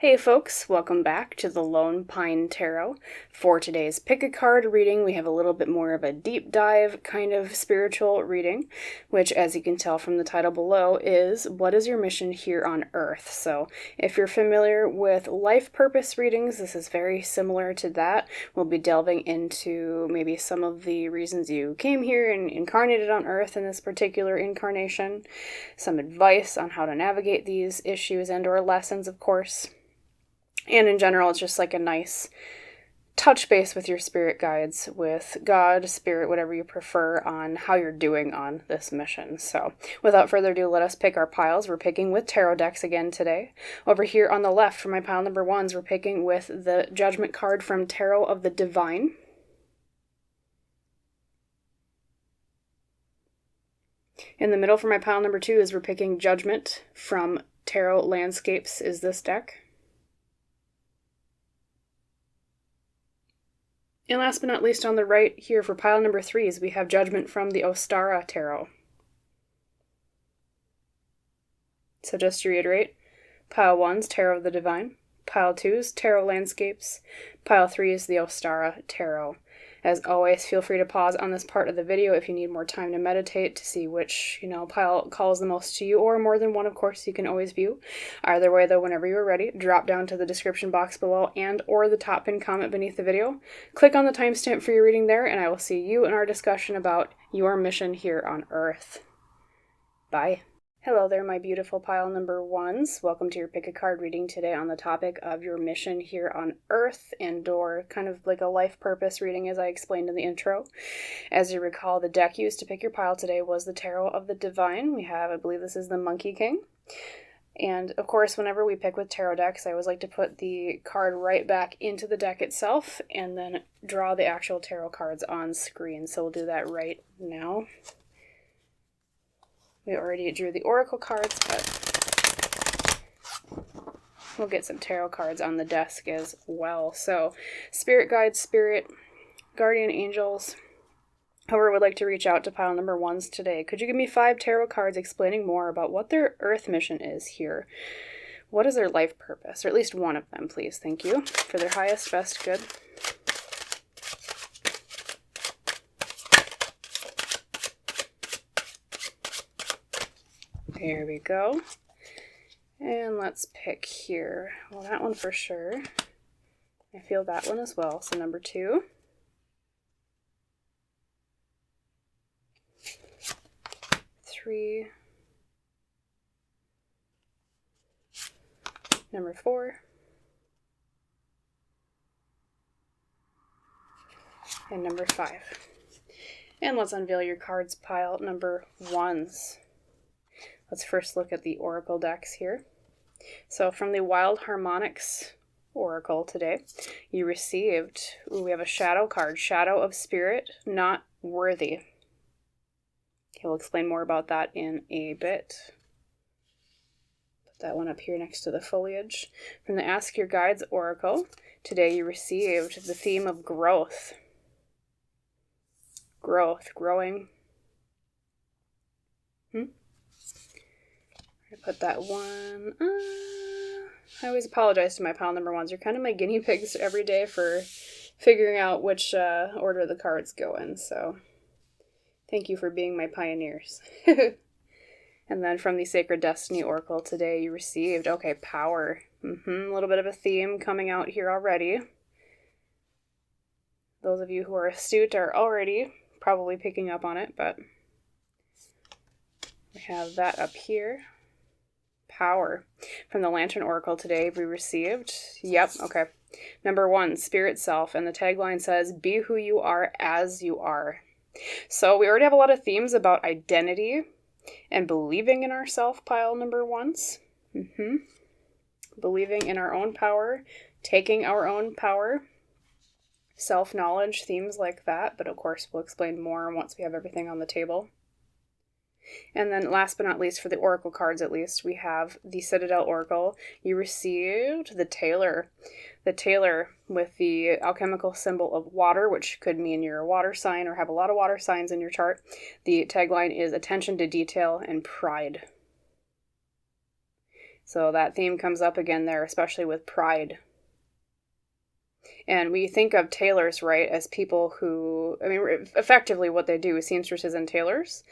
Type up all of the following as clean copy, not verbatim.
Hey folks, welcome back to the Lone Pine Tarot. For today's pick a card reading, we have a little bit more of a deep dive kind of spiritual reading, which as you can tell from the title below is what is your mission here on Earth? So if you're familiar with life purpose readings, this is very similar to that. We'll be delving into maybe some of the reasons you came here and incarnated on Earth in this particular incarnation, some advice on how to navigate these issues and or lessons, of course. And in general, it's just like a nice touch base with your spirit guides, with God, spirit, whatever you prefer, on how you're doing on this mission. So without further ado, let us pick our piles. We're picking with tarot decks again today. Over here on the left for my pile number ones, we're picking with the Judgment card from Tarot of the Divine. In the middle for my pile number two is we're picking Judgment from Tarot Landscapes is this deck. And last but not least on the right here for pile number threes, we have Judgment from the Ostara Tarot. So just to reiterate, pile one's Tarot of the Divine, pile two's Tarot Landscapes, pile three is the Ostara Tarot. As always, feel free to pause on this part of the video if you need more time to meditate to see which, pile calls the most to you, or more than one, of course, you can always view. Either way, though, whenever you are ready, drop down to the description box below and or the top pinned comment beneath the video. Click on the timestamp for your reading there, and I will see you in our discussion about your mission here on Earth. Bye. Hello there, my beautiful pile number ones. Welcome to your pick a card reading today on the topic of your mission here on Earth, and or kind of like a life purpose reading as I explained in the intro. As you recall, the deck used to pick your pile today was the Tarot of the Divine. We have, I believe this is the Monkey King. And of course, whenever we pick with tarot decks, I always like to put the card right back into the deck itself and then draw the actual tarot cards on screen. So we'll do that right now. We already drew the oracle cards, but we'll get some tarot cards on the desk as well. So, spirit guides, spirit, guardian angels, whoever would like to reach out to pile number ones today, could you give me 5 tarot cards explaining more about what their earth mission is here? What is their life purpose? Or at least one of them, please. Thank you. For their highest, best good. Here we go. And let's pick here. Well, that one for sure. I feel that one as well. So number 2. Three. Number 4. And number 5. And let's unveil your cards pile number ones. Let's first look at the oracle decks here. So from the Wild Harmonics oracle today, you received, we have a shadow card, Shadow of Spirit, Not Worthy. Okay, we'll explain more about that in a bit. Put that one up here next to the foliage. From the Ask Your Guides oracle, today you received the theme of growth. Growth, growing. Put that one. I always apologize to my pile number ones. You're kind of my guinea pigs every day for figuring out which order the cards go in. So thank you for being my pioneers. And then from the Sacred Destiny Oracle today, you received, power. A little bit of a theme coming out here already. Those of you who are astute are already probably picking up on it, but we have that up here. Power. From the Lantern Oracle today, we received, number 1, Spirit Self, and the tagline says, be who you are as you are. So we already have a lot of themes about identity and believing in ourselves, pile number ones. Believing in our own power, taking our own power, self-knowledge, themes like that, but of course we'll explain more once we have everything on the table. And then last but not least, for the oracle cards at least, we have the Citadel Oracle. You received the Tailor. The Tailor with the alchemical symbol of water, which could mean you're a water sign or have a lot of water signs in your chart. The tagline is attention to detail and pride. So that theme comes up again there, especially with pride. And we think of tailors, right, as people who, I mean, effectively what they do, seamstresses and tailors,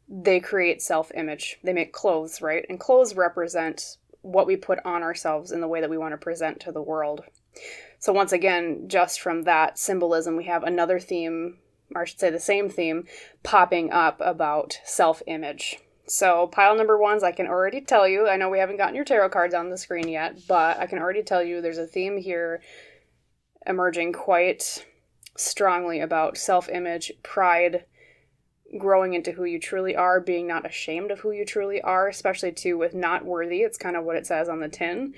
they create self-image. They make clothes, right? And clothes represent what we put on ourselves in the way that we want to present to the world. So once again, just from that symbolism, we have another theme, or I should say the same theme, popping up about self-image. So pile number ones, I can already tell you, I know we haven't gotten your tarot cards on the screen yet, but I can already tell you there's a theme here emerging quite strongly about self-image, pride, growing into who you truly are, being not ashamed of who you truly are, especially too with not worthy. It's kind of what it says on the tin.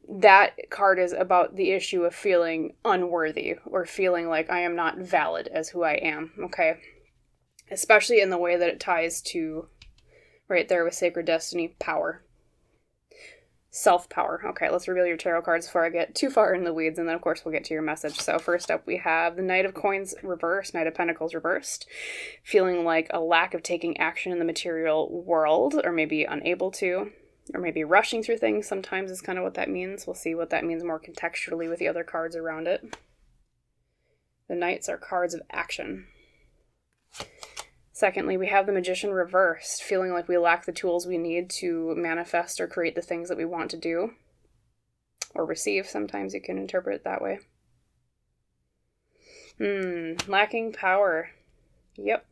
That card is about the issue of feeling unworthy or feeling like I am not valid as who I am, okay? Especially in the way that it ties to, right there with Sacred Destiny, power. Self-power. Okay, let's reveal your tarot cards before I get too far in the weeds, and then of course we'll get to your message. So first up we have the Knight of Coins reversed, Knight of Pentacles reversed. Feeling like a lack of taking action in the material world, or maybe unable to, or maybe rushing through things sometimes is kind of what that means. We'll see what that means more contextually with the other cards around it. The Knights are cards of action. Secondly, we have the Magician reversed, feeling like we lack the tools we need to manifest or create the things that we want to do, or receive. Sometimes you can interpret it that way. Lacking power. Yep.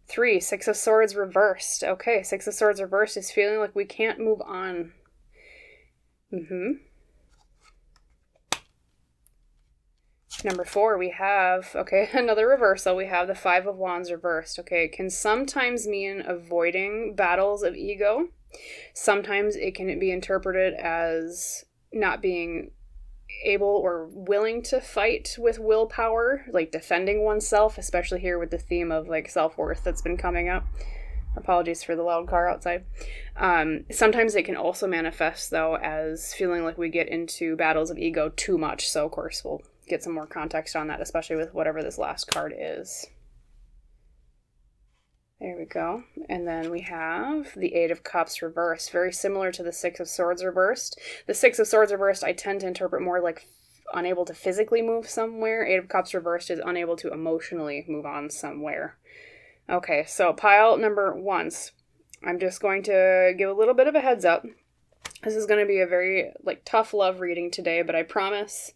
3, Six of Swords reversed. Okay, Six of Swords reversed is feeling like we can't move on. Number 4, we have, okay, another reversal. We have the Five of Wands reversed. Okay, it can sometimes mean avoiding battles of ego. Sometimes it can be interpreted as not being able or willing to fight with willpower, like defending oneself, especially here with the theme of like self-worth that's been coming up. Apologies for the loud car outside. Sometimes it can also manifest, though, as feeling like we get into battles of ego too much. So, of course, we'll get some more context on that, especially with whatever this last card is. There we go. And then we have the Eight of Cups reversed, very similar to the Six of Swords reversed. The Six of Swords reversed I tend to interpret more like unable to physically move somewhere. Eight of Cups reversed is unable to emotionally move on somewhere. Okay, so pile number ones. I'm just going to give a little bit of a heads up. This is going to be a very tough love reading today, but I promise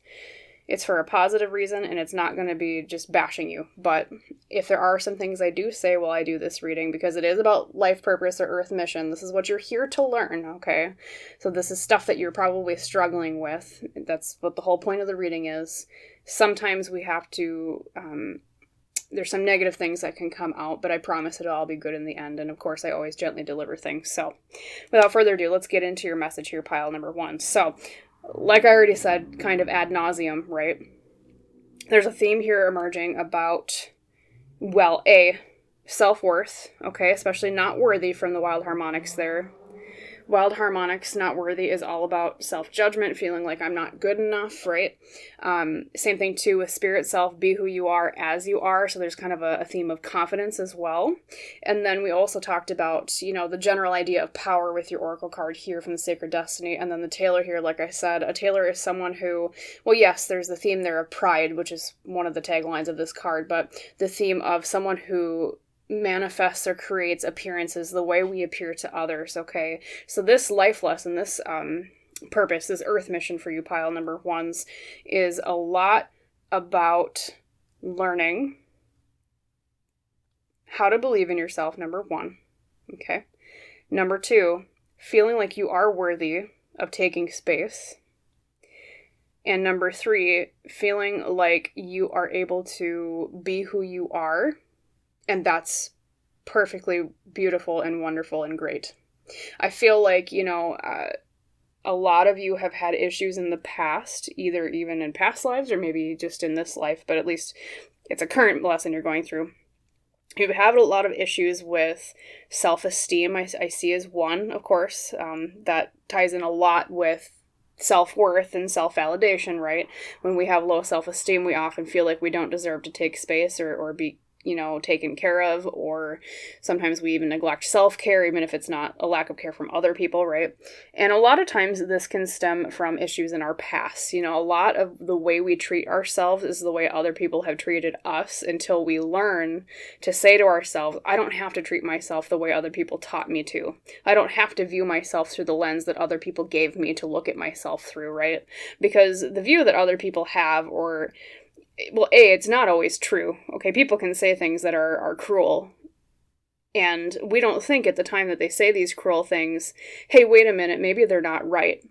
it's for a positive reason, and it's not going to be just bashing you. But if there are some things I do say while I do this reading, because it is about life purpose or earth mission, this is what you're here to learn, okay? So this is stuff that you're probably struggling with. That's what the whole point of the reading is. Sometimes we have to, there's some negative things that can come out, but I promise it'll all be good in the end. And of course, I always gently deliver things. So without further ado, let's get into your message here, pile number one. So like I already said, kind of ad nauseum, right? There's a theme here emerging about, well, self-worth, okay, especially not worthy from the Wild Harmonics there. Wild Harmonics, not worthy, is all about self-judgment, feeling like I'm not good enough, right? Same thing too with Spirit Self, be who you are as you are. So there's kind of a theme of confidence as well. And then we also talked about, the general idea of power with your Oracle card here from the Sacred Destiny. And then the Tailor here, like I said, a Tailor is someone who, well, yes, there's the theme there of pride, which is one of the taglines of this card, but the theme of someone who manifests or creates appearances the way we appear to others, okay? So this life lesson, this purpose, this earth mission for you, pile number ones, is a lot about learning how to believe in yourself, number one, okay? Number two, feeling like you are worthy of taking space. And number three, feeling like you are able to be who you are. And that's perfectly beautiful and wonderful and great. I feel like, a lot of you have had issues in the past, either even in past lives or maybe just in this life, but at least it's a current lesson you're going through. You've had a lot of issues with self-esteem, I see as one, of course. That ties in a lot with self-worth and self-validation, right? When we have low self-esteem, we often feel like we don't deserve to take space or be taken care of, or sometimes we even neglect self-care, even if it's not a lack of care from other people, right? And a lot of times this can stem from issues in our past. A lot of the way we treat ourselves is the way other people have treated us, until we learn to say to ourselves, I don't have to treat myself the way other people taught me to. I don't have to view myself through the lens that other people gave me to look at myself through, right? Because the view that other people have, it's not always true. Okay, people can say things that are cruel, and we don't think at the time that they say these cruel things, hey, wait a minute, maybe they're not right.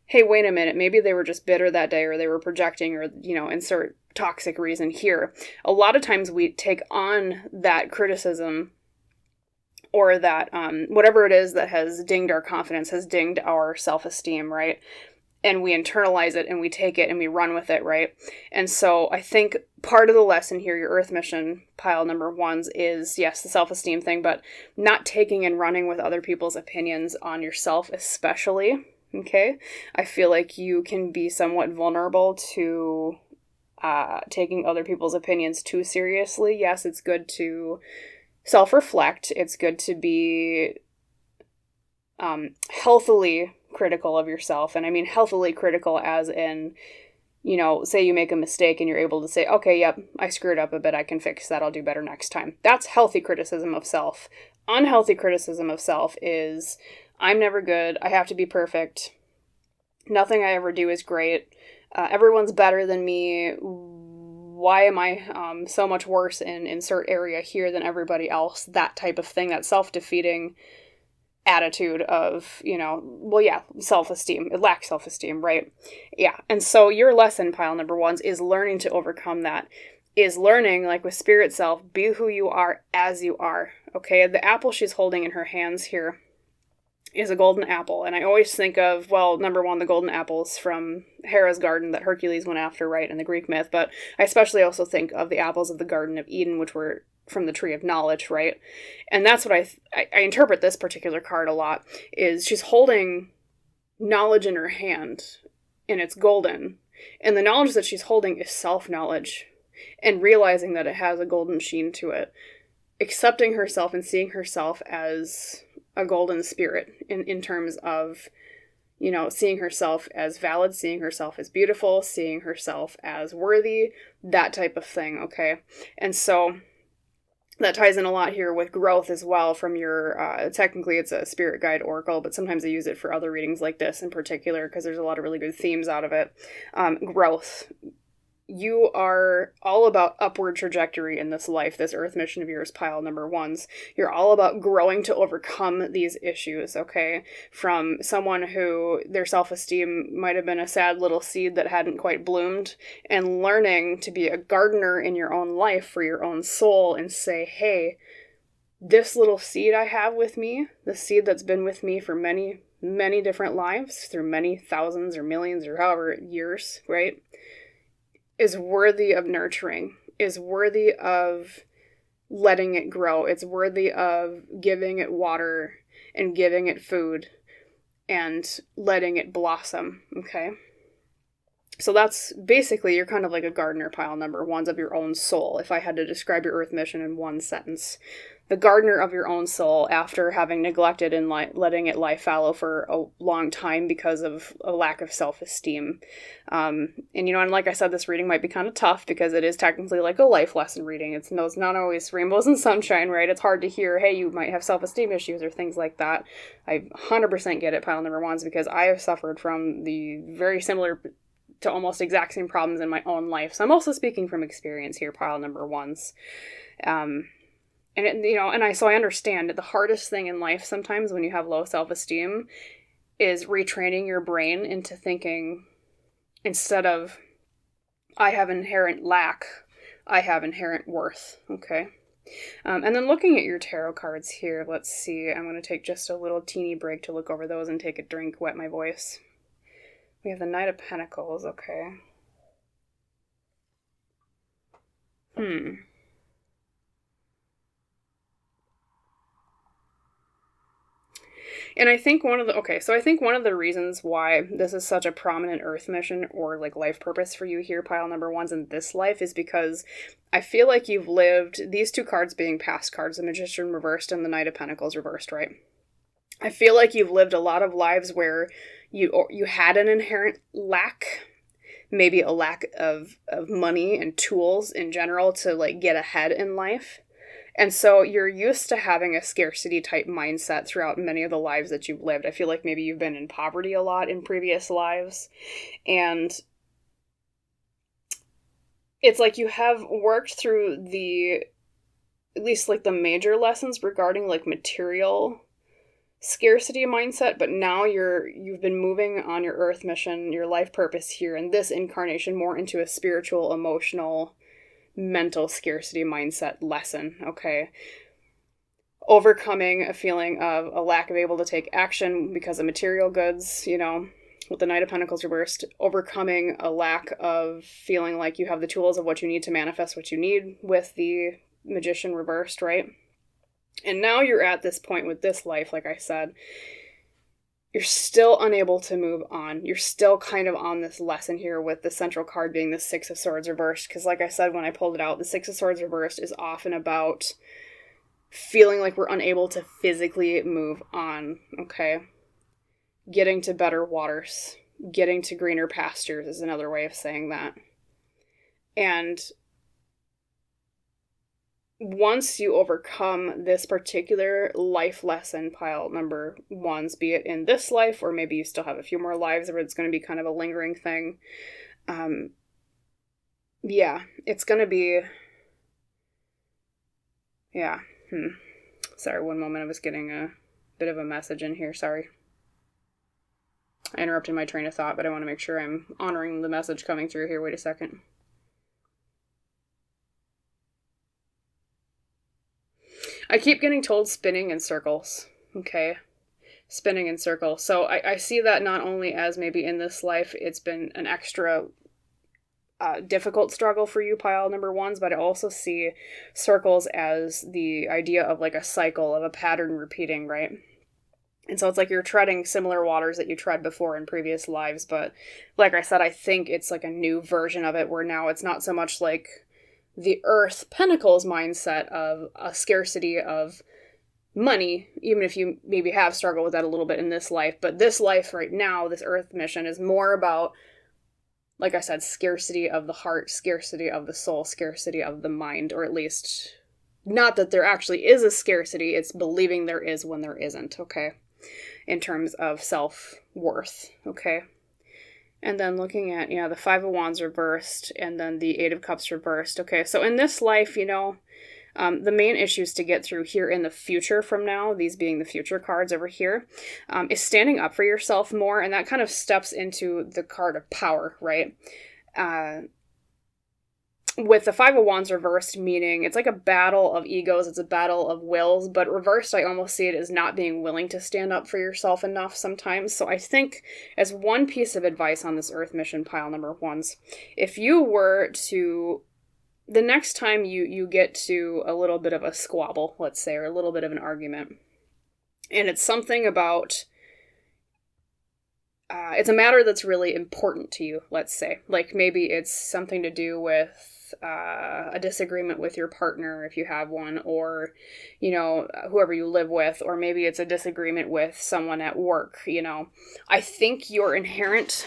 Hey, wait a minute, maybe they were just bitter that day, or they were projecting, or, insert toxic reason here. A lot of times we take on that criticism, or that whatever it is that has dinged our confidence, has dinged our self-esteem, right? And we internalize it, and we take it, and we run with it, right? And so I think part of the lesson here, your Earth mission, pile number 1s, is, yes, the self-esteem thing, but not taking and running with other people's opinions on yourself, especially, okay? I feel like you can be somewhat vulnerable to taking other people's opinions too seriously. Yes, it's good to self-reflect. It's good to be healthily critical of yourself. And I mean healthily critical as in, say you make a mistake and you're able to say, okay, yep, I screwed up a bit, I can fix that, I'll do better next time. That's healthy criticism of self. Unhealthy criticism of self is, I'm never good, I have to be perfect, nothing I ever do is great, everyone's better than me, why am I so much worse in insert area here than everybody else? That type of thing, that self-defeating attitude of, self-esteem. It lacks self-esteem, right? Yeah. And so your lesson, pile number 1s, is learning to overcome that. Is learning, like with spirit self, be who you are as you are. Okay. The apple she's holding in her hands here is a golden apple. And I always think of, number 1, the golden apples from Hera's garden that Hercules went after, right, in the Greek myth. But I especially also think of the apples of the Garden of Eden, which were from the tree of knowledge, right? And that's what I interpret this particular card a lot, is she's holding knowledge in her hand, and it's golden. And the knowledge that she's holding is self-knowledge, and realizing that it has a golden sheen to it. Accepting herself and seeing herself as a golden spirit in terms of, seeing herself as valid, seeing herself as beautiful, seeing herself as worthy, that type of thing, okay? And so that ties in a lot here with growth as well from your, technically it's a spirit guide oracle, but sometimes I use it for other readings like this in particular because there's a lot of really good themes out of it. Growth. You are all about upward trajectory in this life, this Earth mission of yours, pile number 1s. You're all about growing to overcome these issues, okay? From someone who their self-esteem might have been a sad little seed that hadn't quite bloomed, and learning to be a gardener in your own life for your own soul and say, hey, this little seed I have with me, the seed that's been with me for many, many different lives, through many thousands or millions or however years, right? Is worthy of nurturing, is worthy of letting it grow. It's worthy of giving it water and giving it food and letting it blossom, okay? So that's basically, you're kind of like a gardener, pile number 1s, of your own soul, if I had to describe your Earth mission in one sentence. The gardener of your own soul after having neglected and letting it lie fallow for a long time because of a lack of self-esteem. And like I said, this reading might be kind of tough because it is technically like a life lesson reading. It's not always rainbows and sunshine, right? It's hard to hear, hey, you might have self-esteem issues or things like that. I 100% get it, pile number 1s, because I have suffered from the very similar to almost exact same problems in my own life. So I'm also speaking from experience here, pile number 1s. So I understand that the hardest thing in life sometimes when you have low self-esteem is retraining your brain into thinking, instead of, I have inherent lack, I have inherent worth, okay? And then looking at your tarot cards here, let's see, I'm going to take just a little teeny break to look over those and take a drink, wet my voice. We have the Knight of Pentacles, okay. And I think one of the reasons why this is such a prominent Earth mission or like life purpose for you here, pile number ones in this life, is because I feel like you've lived, these two cards being past cards, the Magician reversed and the Knight of Pentacles reversed, right? I feel like you've lived a lot of lives where you had an inherent lack, maybe a lack of money and tools in general to like get ahead in life. And so you're used to having a scarcity type mindset throughout many of the lives that you've lived. I feel like maybe you've been in poverty a lot in previous lives. And it's like you have worked through at least like the major lessons regarding like material scarcity mindset, but now you've been moving on your Earth mission, your life purpose here in this incarnation more into a spiritual, emotional, mental scarcity mindset lesson, okay? Overcoming a feeling of a lack of able to take action because of material goods, with the Knight of Pentacles reversed, overcoming a lack of feeling like you have the tools of what you need to manifest what you need with the Magician reversed, right? And now you're at this point with this life, like I said, you're still unable to move on. You're still kind of on this lesson here with the central card being the Six of Swords reversed. Because like I said, when I pulled it out, the Six of Swords reversed is often about feeling like we're unable to physically move on, okay? Getting to better waters, getting to greener pastures is another way of saying that. And once you overcome this particular life lesson, pile number ones, be it in this life, or maybe you still have a few more lives where it's going to be kind of a lingering thing. It's going to be, Sorry, one moment, I was getting a bit of a message in here, sorry. I interrupted my train of thought, but I want to make sure I'm honoring the message coming through here. Wait a second. I keep getting told spinning in circles, okay? Spinning in circles. So I see that not only as maybe in this life it's been an extra difficult struggle for you, pile number ones, but I also see circles as the idea of like a cycle, of a pattern repeating, right? And so it's like you're treading similar waters that you tread before in previous lives, but like I said, I think it's like a new version of it where now it's not so much like the Earth Pentacles mindset of a scarcity of money, even if you maybe have struggled with that a little bit in this life. But this life right now, this Earth mission is more about, like I said, scarcity of the heart, scarcity of the soul, scarcity of the mind, or at least not that there actually is a scarcity, it's believing there is when there isn't, okay? In terms of self-worth, okay? And then looking at, the Five of Wands reversed, and then the Eight of Cups reversed. Okay, so in this life, the main issues to get through here in the future from now, these being the future cards over here, is standing up for yourself more, and that kind of steps into the card of power, right? With the Five of Wands reversed, meaning it's like a battle of egos, it's a battle of wills, but reversed, I almost see it as not being willing to stand up for yourself enough sometimes. So I think as one piece of advice on this Earth mission, pile number ones, if you were to, the next time you get to a little bit of a squabble, let's say, or a little bit of an argument, and it's something about, it's a matter that's really important to you, let's say. Like maybe it's something to do with a disagreement with your partner, if you have one, or, whoever you live with, or maybe it's a disagreement with someone at work, I think your inherent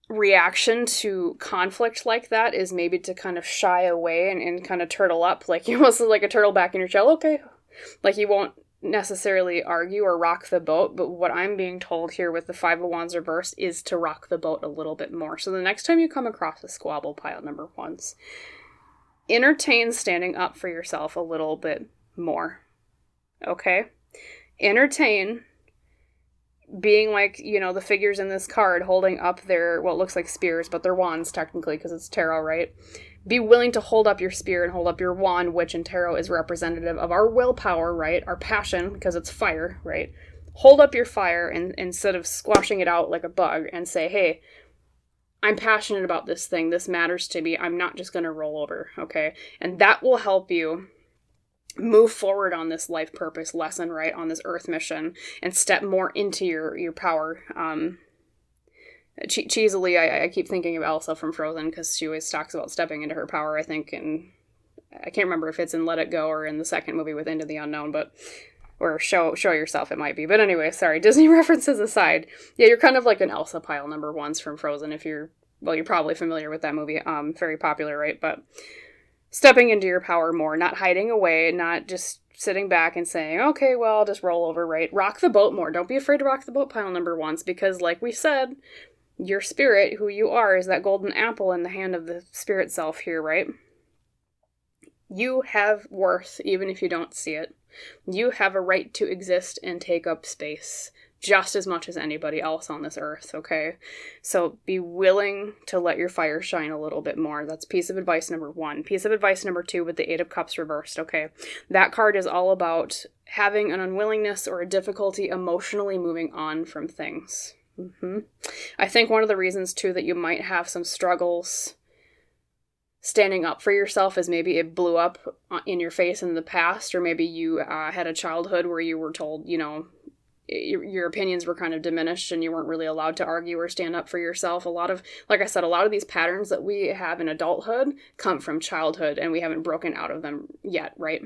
reaction to conflict like that is maybe to kind of shy away and kind of turtle up, like you almost like a turtle back in your shell, okay? Like you won't necessarily argue or rock the boat, but what I'm being told here with the Five of Wands reversed is to rock the boat a little bit more. So the next time you come across a squabble, pile number ones, entertain standing up for yourself a little bit more, okay? Entertain being like, the figures in this card holding up their, what looks like spears, but they're wands technically because it's tarot, right? Be willing to hold up your spear and hold up your wand, which in tarot is representative of our willpower, right? Our passion, because it's fire, right? Hold up your fire and instead of squashing it out like a bug and say, hey, I'm passionate about this thing. This matters to me. I'm not just going to roll over, okay? And that will help you move forward on this life purpose lesson, right, on this earth mission, and step more into your power. Cheesily, I keep thinking of Elsa from Frozen, because she always talks about stepping into her power, I think, and I can't remember if it's in Let It Go or in the second movie with Into the Unknown, but or show yourself, it might be. But anyway, sorry, Disney references aside, yeah, you're kind of like an Elsa pile number ones from Frozen. If you're probably familiar with that movie. Very popular, right? But stepping into your power more, not hiding away, not just sitting back and saying, okay, well, I'll just roll over, right? Rock the boat more. Don't be afraid to rock the boat, pile number ones, because like we said, your spirit, who you are, is that golden apple in the hand of the spirit self here, right? You have worth, even if you don't see it. You have a right to exist and take up space just as much as anybody else on this earth, okay? So be willing to let your fire shine a little bit more. That's piece of advice number one. Piece of advice number two with the Eight of Cups reversed, okay? That card is all about having an unwillingness or a difficulty emotionally moving on from things. I think one of the reasons, too, that you might have some struggles standing up for yourself is maybe it blew up in your face in the past, or maybe you had a childhood where you were told, you know, your opinions were kind of diminished and you weren't really allowed to argue or stand up for yourself. Like I said, a lot of these patterns that we have in adulthood come from childhood, and we haven't broken out of them yet, right?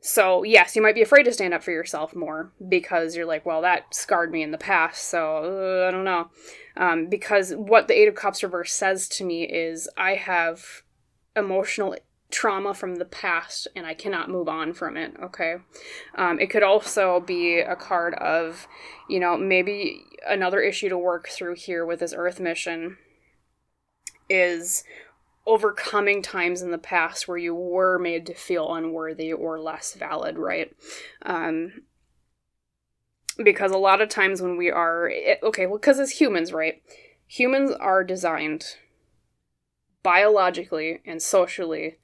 So yes, you might be afraid to stand up for yourself more because you're like, well, that scarred me in the past, so I don't know. Because what the Eight of Cups reverse says to me is I have emotional trauma from the past and I cannot move on from it, okay? It could also be a card of, you know, maybe another issue to work through here with this Earth mission is overcoming times in the past where you were made to feel unworthy or less valid, right? Because a lot of times when we are, because as humans, right? Humans are designed biologically and socially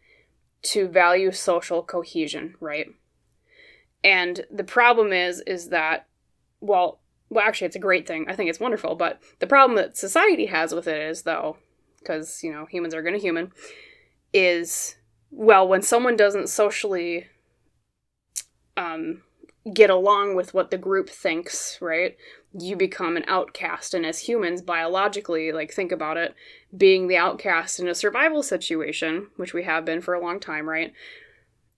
to value social cohesion, right? And the problem is that, well, actually, it's a great thing. I think it's wonderful, but the problem that society has with it is, though, because, you know, humans are going to human, is, well, when someone doesn't socially get along with what the group thinks, right, you become an outcast. And as humans, biologically, like, think about it, being the outcast in a survival situation, which we have been for a long time, right,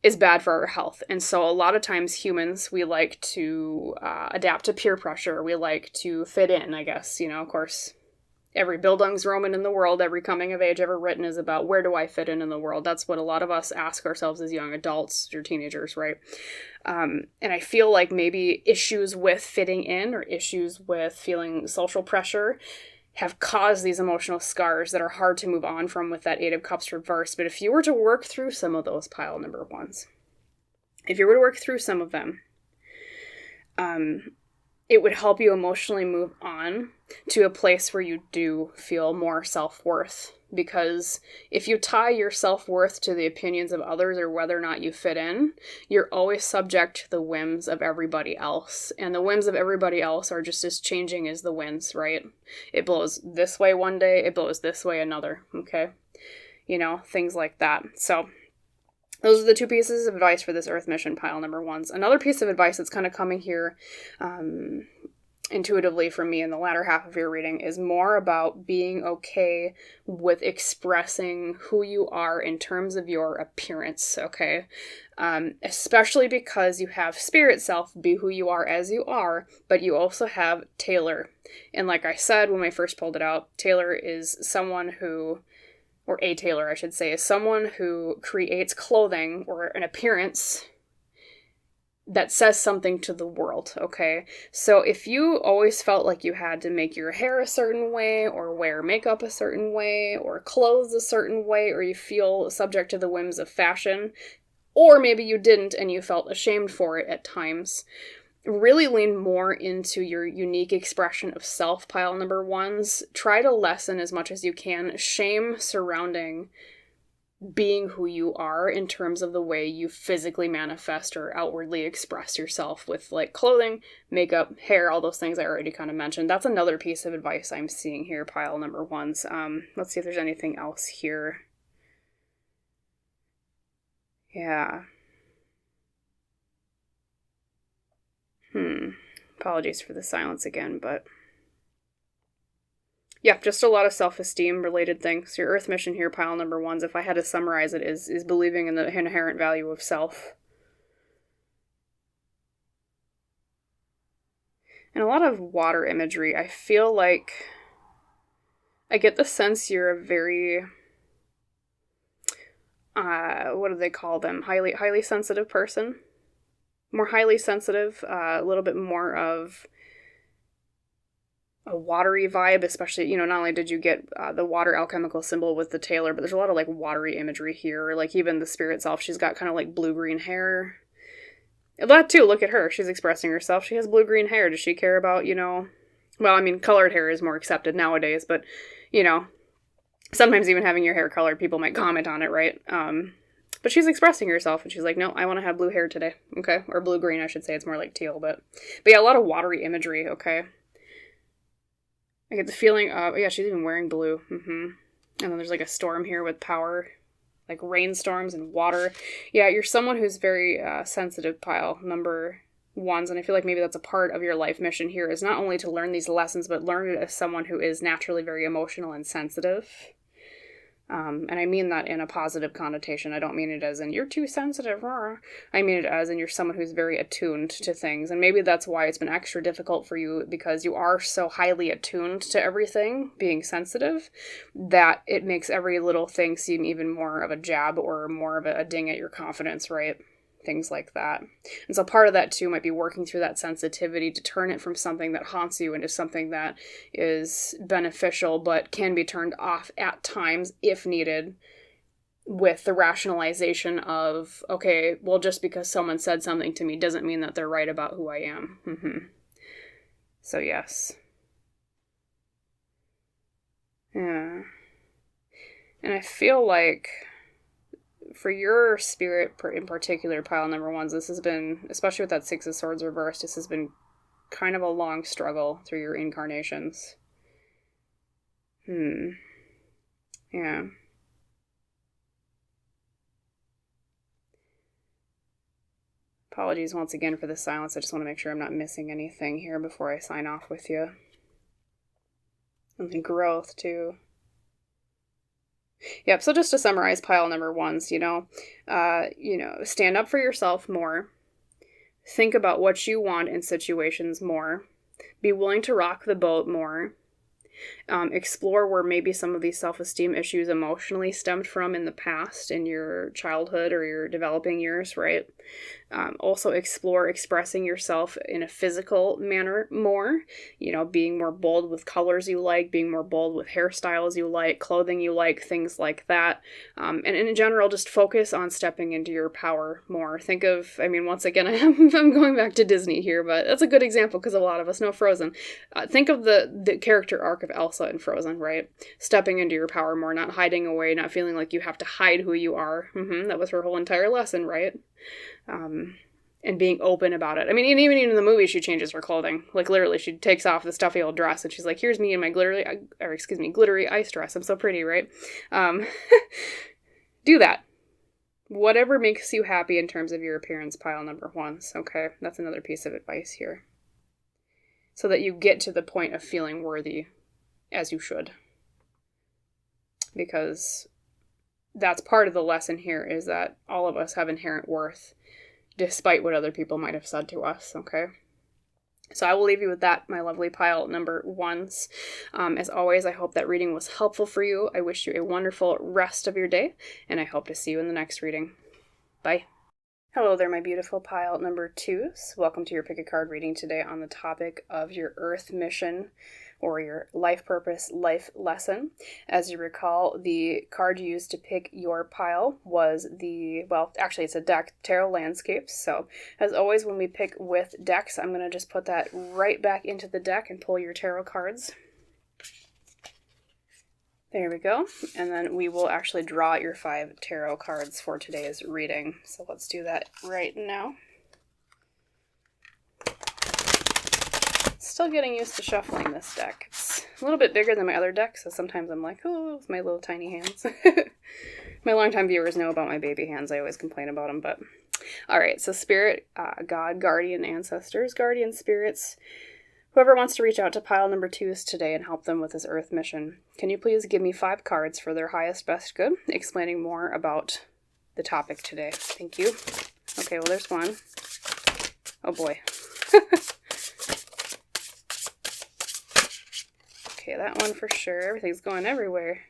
is bad for our health. And so a lot of times humans, we like to adapt to peer pressure. We like to fit in, I guess, you know, of course. Every Bildungsroman in the world, every coming of age ever written is about where do I fit in the world. That's what a lot of us ask ourselves as young adults or teenagers, right? And I feel like maybe issues with fitting in or issues with feeling social pressure have caused these emotional scars that are hard to move on from with that Eight of Cups reversed. But if you were to work through some of those pile number ones, if you were to work through some of them, it would help you emotionally move on to a place where you do feel more self-worth. Because if you tie your self-worth to the opinions of others or whether or not you fit in, you're always subject to the whims of everybody else. And the whims of everybody else are just as changing as the winds, right? It blows this way one day, it blows this way another, okay? You know, things like that. So those are the two pieces of advice for this Earth mission pile number ones. Another piece of advice that's kind of coming here intuitively from me in the latter half of your reading is more about being okay with expressing who you are in terms of your appearance, okay? Especially because you have spirit self, be who you are as you are, but you also have Taylor. And like I said when I first pulled it out, Taylor is someone who, or a tailor, I should say, is someone who creates clothing or an appearance that says something to the world, okay? So if you always felt like you had to make your hair a certain way, or wear makeup a certain way, or clothes a certain way, or you feel subject to the whims of fashion, or maybe you didn't and you felt ashamed for it at times, really lean more into your unique expression of self, pile number ones. Try to lessen as much as you can shame surrounding being who you are in terms of the way you physically manifest or outwardly express yourself with, like, clothing, makeup, hair, all those things I already kind of mentioned. That's another piece of advice I'm seeing here, pile number ones. Let's see if there's anything else here. Yeah. Apologies for the silence again, but yeah, just a lot of self-esteem related things. Your Earth mission here, pile number ones, if I had to summarize it, is believing in the inherent value of self. And a lot of water imagery. I feel like I get the sense you're a very what do they call them? Highly sensitive person. More highly sensitive, a little bit more of a watery vibe, especially, not only did you get the water alchemical symbol with the tailor, but there's a lot of like watery imagery here. Like even the spirit self, she's got kind of like blue-green hair. That too, look at her. She's expressing herself. She has blue-green hair. Does she care about, well, I mean, colored hair is more accepted nowadays, but, sometimes even having your hair colored, people might comment on it, right? But she's expressing herself, and she's like, no, I want to have blue hair today, okay? Or blue-green, I should say. It's more like teal, but yeah, a lot of watery imagery, okay? I get the feeling of, yeah, she's even wearing blue, And then there's like a storm here with power, like rainstorms and water. Yeah, you're someone who's very sensitive, pile number ones, and I feel like maybe that's a part of your life mission here, is not only to learn these lessons, but learn it as someone who is naturally very emotional and sensitive. And I mean that in a positive connotation. I don't mean it as in, you're too sensitive. I mean it as in, you're someone who's very attuned to things. And maybe that's why it's been extra difficult for you, because you are so highly attuned to everything, being sensitive, that it makes every little thing seem even more of a jab or more of a ding at your confidence, right? Things like that. And so part of that too might be working through that sensitivity to turn it from something that haunts you into something that is beneficial, but can be turned off at times if needed, with the rationalization of, okay, well, just because someone said something to me doesn't mean that they're right about who I am. So yes. Yeah. And I feel like for your spirit in particular, pile number ones, this has been, especially with that Six of Swords reversed, this has been kind of a long struggle through your incarnations. Yeah. Apologies once again for the silence. I just want to make sure I'm not missing anything here before I sign off with you. And then growth too. Yep, so just to summarize pile number ones, stand up for yourself more. Think about what you want in situations more. Be willing to rock the boat more. Explore where maybe some of these self-esteem issues emotionally stemmed from in the past, in your childhood or your developing years, right? Also explore expressing yourself in a physical manner more, being more bold with colors you like, being more bold with hairstyles you like, clothing you like, things like that. And in general, just focus on stepping into your power more. Think of, once again, I'm going back to Disney here, but that's a good example because a lot of us know Frozen. Think of the character arc of Elsa in Frozen, right? Stepping into your power more, not hiding away, not feeling like you have to hide who you are. That was her whole entire lesson, right? And being open about it. Even in the movie, she changes her clothing. Like, literally, she takes off the stuffy old dress, and she's like, here's me in my glittery ice dress. I'm so pretty, right? Do that. Whatever makes you happy in terms of your appearance, pile number ones, okay? That's another piece of advice here. So that you get to the point of feeling worthy, as you should. Because that's part of the lesson here, is that all of us have inherent worth, despite what other people might have said to us, okay? So I will leave you with that, my lovely pile number ones. As always, I hope that reading was helpful for you. I wish you a wonderful rest of your day, and I hope to see you in the next reading. Bye. Hello there, my beautiful pile number twos. Welcome to your pick a card reading today on the topic of your Earth mission, or your life purpose, life lesson. As you recall, the card used to pick your pile was it's a deck, Tarot Landscapes. So as always, when we pick with decks, I'm going to just put that right back into the deck and pull your tarot cards. There we go. And then we will actually draw your 5 tarot cards for today's reading. So let's do that right now. Still getting used to shuffling this deck. It's a little bit bigger than my other deck, so sometimes I'm like, oh, with my little tiny hands. My longtime viewers know about my baby hands. I always complain about them, but... Alright, so spirit, God, guardian, ancestors, guardian spirits, whoever wants to reach out to pile number 2s today and help them with this earth mission, can you please give me 5 cards for their highest best good, explaining more about the topic today. Thank you. Okay, well, there's one. Oh boy. Okay, that one for sure. Everything's going everywhere.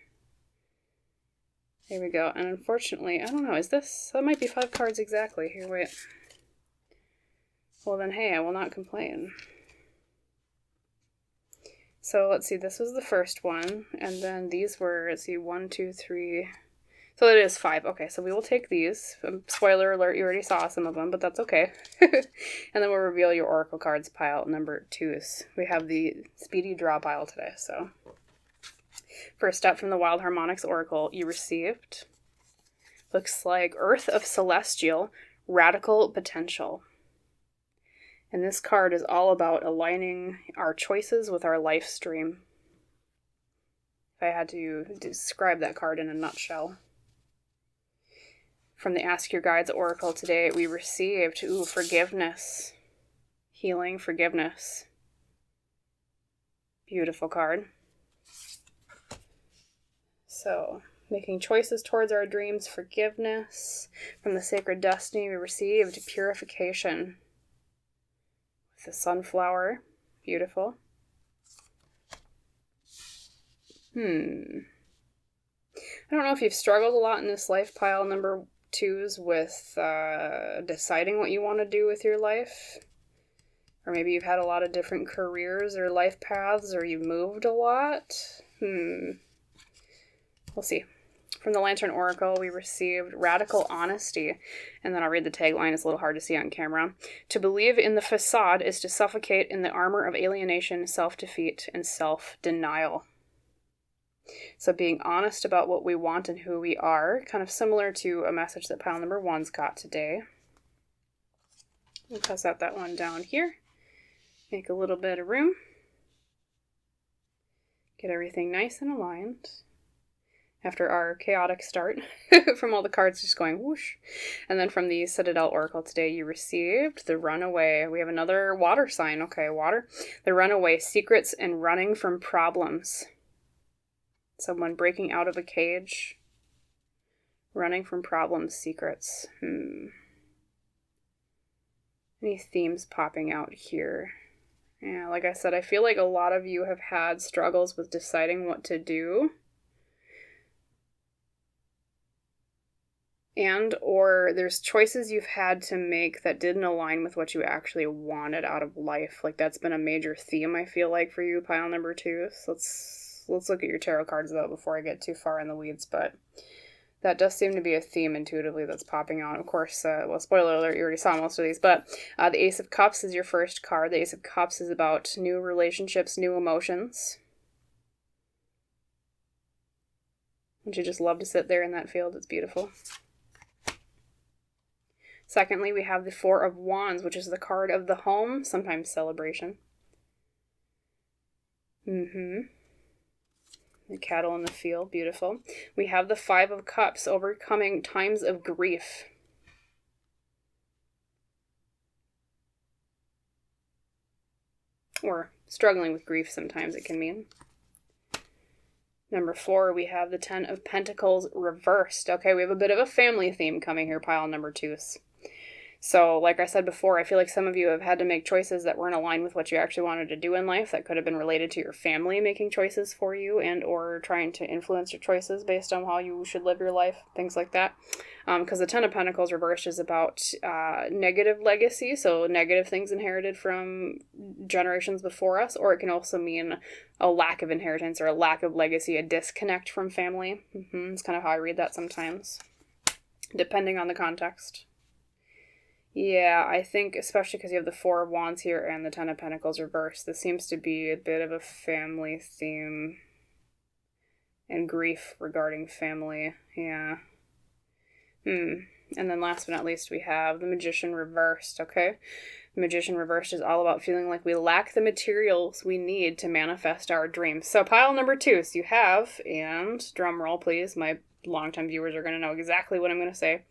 There we go. And unfortunately, I don't know, is this... That might be 5 cards exactly. Here, wait. Well then, hey, I will not complain. So, let's see, this was the first one. And then these were, let's see, 1, 2, 3... So it is 5. Okay, so we will take these. Spoiler alert, you already saw some of them, but that's okay. And then we'll reveal your oracle cards pile number 2s. We have the speedy draw pile today, so... First up from the Wild Harmonics Oracle, you received, looks like Earth of Celestial, Radical Potential. And this card is all about aligning our choices with our life stream. If I had to describe that card in a nutshell. From the Ask Your Guides Oracle today, we received, forgiveness. Healing, forgiveness. Beautiful card. So, making choices towards our dreams, forgiveness. From the Sacred Destiny, we received purification. With the sunflower. Beautiful. I don't know if you've struggled a lot in this life pile number 2s with deciding what you want to do with your life. Or maybe you've had a lot of different careers or life paths, or you've moved a lot. We'll see. From the Lantern Oracle, we received Radical Honesty. And then I'll read the tagline. It's a little hard to see on camera. To believe in the facade is to suffocate in the armor of alienation, self-defeat, and self-denial. So being honest about what we want and who we are, kind of similar to a message that pile number 1's got today. We'll toss out that one down here. Make a little bit of room. Get everything nice and aligned. After our chaotic start from all the cards just going whoosh. And then from the Citadel Oracle today, you received the Runaway. We have another water sign. Okay, water. The Runaway, secrets and running from problems. Someone breaking out of a cage. Running from problems, secrets. Any themes popping out here? Yeah, like I said, I feel like a lot of you have had struggles with deciding what to do. And or there's choices you've had to make that didn't align with what you actually wanted out of life. Like that's been a major theme, I feel like, for you, pile number 2. So let's look at your tarot cards though before I get too far in the weeds. But that does seem to be a theme intuitively that's popping out. Of course, well, spoiler alert, you already saw most of these. But the Ace of Cups is your first card. The Ace of Cups is about new relationships, new emotions. Wouldn't you just love to sit there in that field? It's beautiful. Secondly, we have the Four of Wands, which is the card of the home, sometimes celebration. The cattle in the field, beautiful. We have the Five of Cups, overcoming times of grief. Or struggling with grief sometimes it can mean. Number 4, we have the Ten of Pentacles reversed. Okay, we have a bit of a family theme coming here, pile number 2s. So, like I said before, I feel like some of you have had to make choices that weren't aligned with what you actually wanted to do in life. That could have been related to your family making choices for you and or trying to influence your choices based on how you should live your life, things like that. Because the Ten of Pentacles reversed is about negative legacy, so negative things inherited from generations before us, or it can also mean a lack of inheritance or a lack of legacy, a disconnect from family. It's kind of how I read that sometimes, depending on the context. Yeah, I think, especially because you have the Four of Wands here and the Ten of Pentacles reversed, this seems to be a bit of a family theme and grief regarding family. Yeah. And then last but not least, we have the Magician reversed, okay? The Magician reversed is all about feeling like we lack the materials we need to manifest our dreams. So pile number 2, so you have, and drum roll please, my longtime viewers are going to know exactly what I'm going to say.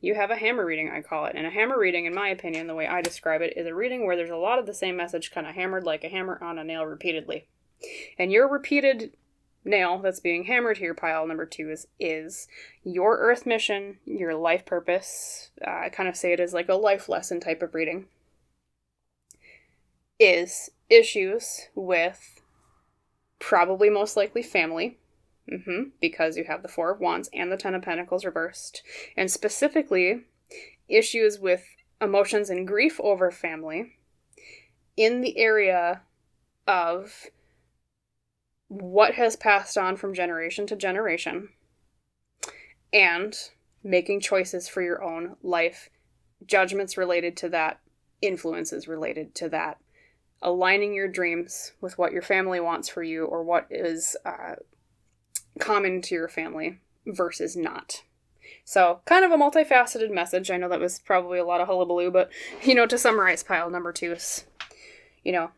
You have a hammer reading, I call it. And a hammer reading, in my opinion, the way I describe it, is a reading where there's a lot of the same message kind of hammered like a hammer on a nail repeatedly. And your repeated nail that's being hammered here, pile number 2, is your earth mission, your life purpose. I kind of say it as like a life lesson type of reading. Is issues with probably most likely family. Because you have the 4 of Wands and the 10 of Pentacles reversed. And specifically, issues with emotions and grief over family in the area of what has passed on from generation to generation and making choices for your own life, judgments related to that, influences related to that, aligning your dreams with what your family wants for you or what is common to your family versus not. So kind of a multifaceted message. I know that was probably a lot of hullabaloo, but, to summarize, pile number 2 is,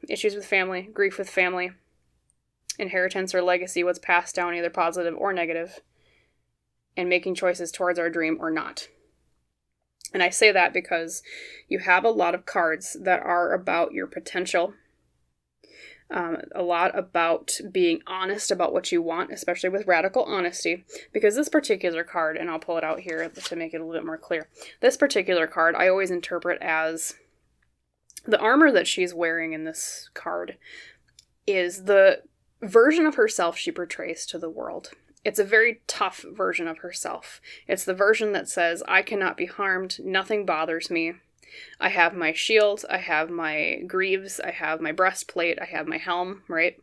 issues with family, grief with family, inheritance or legacy, what's passed down, either positive or negative, and making choices towards our dream or not. And I say that because you have a lot of cards that are about your potential, a lot about being honest about what you want, especially with radical honesty, because this particular card, and I'll pull it out here to make it a little bit more clear, this particular card I always interpret as the armor that she's wearing in this card is the version of herself she portrays to the world. It's a very tough version of herself. It's the version that says, I cannot be harmed, nothing bothers me. I have my shield, I have my greaves, I have my breastplate, I have my helm, right?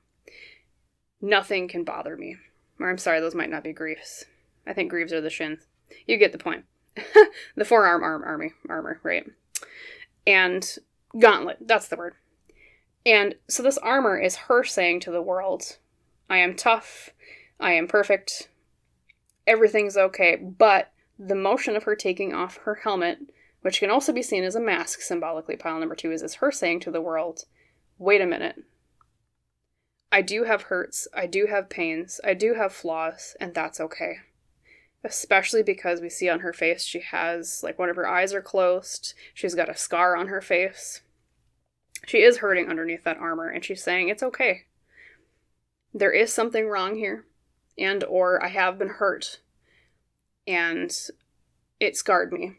Nothing can bother me. Or I'm sorry, those might not be greaves. I think greaves are the shins. You get the point. The forearm armor, right? And gauntlet, that's the word. And so this armor is her saying to the world, I am tough, I am perfect, everything's okay, but the motion of her taking off her helmet, which can also be seen as a mask symbolically, pile number 2, is her saying to the world, wait a minute. I do have hurts, I do have pains, I do have flaws, and that's okay. Especially because we see on her face she has, like, one of her eyes are closed, she's got a scar on her face. She is hurting underneath that armor, and she's saying, it's okay. There is something wrong here, and or I have been hurt, and it scarred me.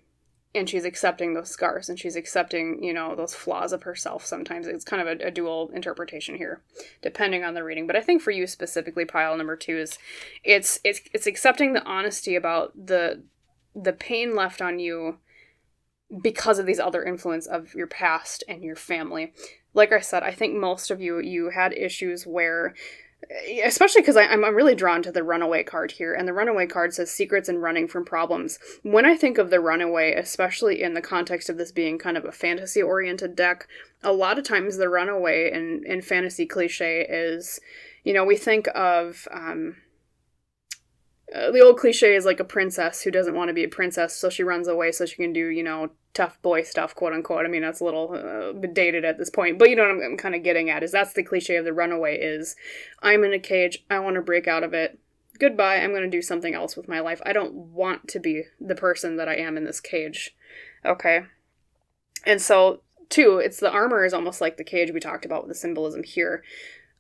And she's accepting those scars, and she's accepting, those flaws of herself sometimes. It's kind of a dual interpretation here, depending on the reading. But I think for you specifically, pile number 2 is, it's accepting the honesty about the pain left on you because of these other influence of your past and your family. Like I said, I think most of you had issues where, especially because I'm really drawn to the runaway card here, and the runaway card says secrets and running from problems. When I think of the runaway, especially in the context of this being kind of a fantasy-oriented deck, a lot of times the runaway in fantasy cliche is, we think of the old cliche is like a princess who doesn't want to be a princess, so she runs away so she can do, tough boy stuff, quote unquote. I mean, that's a little bit dated at this point, but you know what I'm kind of getting at, is that's the cliche of the runaway is, I'm in a cage, I want to break out of it, goodbye, I'm going to do something else with my life. I don't want to be the person that I am in this cage, okay? And so, too, it's the armor is almost like the cage we talked about with the symbolism here.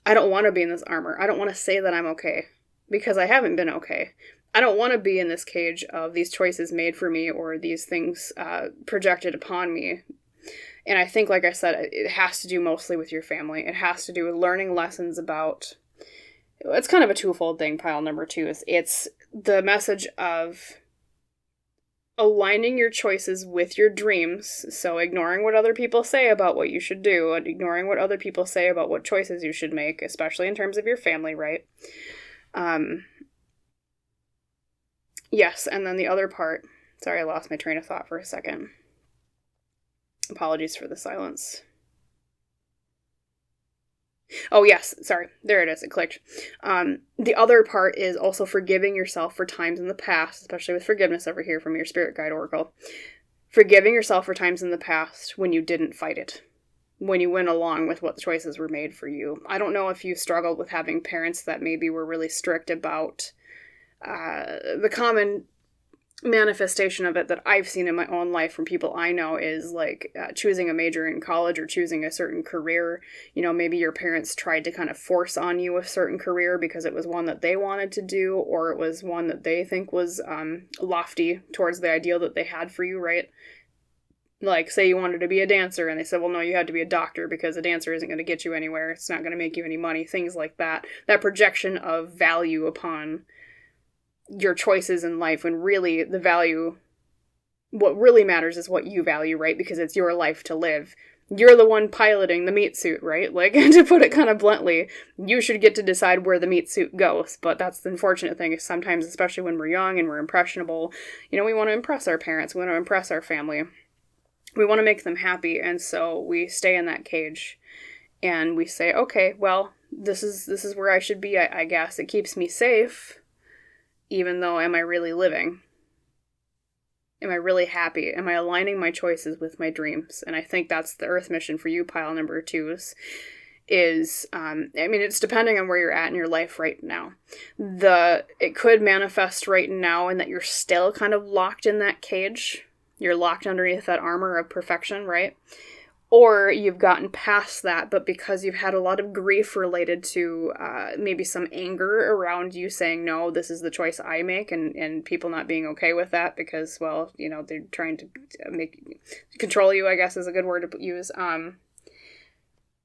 I don't want to be in this armor. I don't want to say that I'm okay, because I haven't been okay. I don't want to be in this cage of these choices made for me or these things projected upon me. And I think, like I said, it has to do mostly with your family. It has to do with learning lessons about, it's kind of a twofold thing, pile number 2. It's the message of aligning your choices with your dreams. So ignoring what other people say about what you should do, and ignoring what other people say about what choices you should make, especially in terms of your family, right? Yes, and then the other part, sorry, I lost my train of thought for a second. Apologies for the silence. Oh, yes, sorry, there it is, it clicked. The other part is also forgiving yourself for times in the past, especially with forgiveness over here from your spirit guide oracle. Forgiving yourself for times in the past when you didn't fight it, when you went along with what the choices were made for you. I don't know if you struggled with having parents that maybe were really strict about the common manifestation of it that I've seen in my own life from people I know is like choosing a major in college or choosing a certain career. You know, maybe your parents tried to kind of force on you a certain career because it was one that they wanted to do, or it was one that they think was lofty towards the ideal that they had for you, right? Like, say you wanted to be a dancer and they said, well, no, you had to be a doctor because a dancer isn't going to get you anywhere. It's not going to make you any money, things like that. That projection of value upon your choices in life, when really the value, what really matters is what you value, right? Because it's your life to live. You're the one piloting the meat suit, right? Like, to put it kind of bluntly, you should get to decide where the meat suit goes. But that's the unfortunate thing, is sometimes, especially when we're young and we're impressionable, you know, we want to impress our parents, we want to impress our family, we want to make them happy, and so we stay in that cage and we say, okay, well, this is where I should be, I guess. It keeps me safe. Even though, am I really living? Am I really happy? Am I aligning my choices with my dreams? And I think that's the earth mission for you, pile number 2s, is, I mean, it's depending on where you're at in your life right now. It could manifest right now in that you're still kind of locked in that cage. You're locked underneath that armor of perfection, right? Or you've gotten past that, but because you've had a lot of grief related to maybe some anger around you saying, no, this is the choice I make, and people not being okay with that because, well, you know, they're trying to control you, I guess is a good word to use.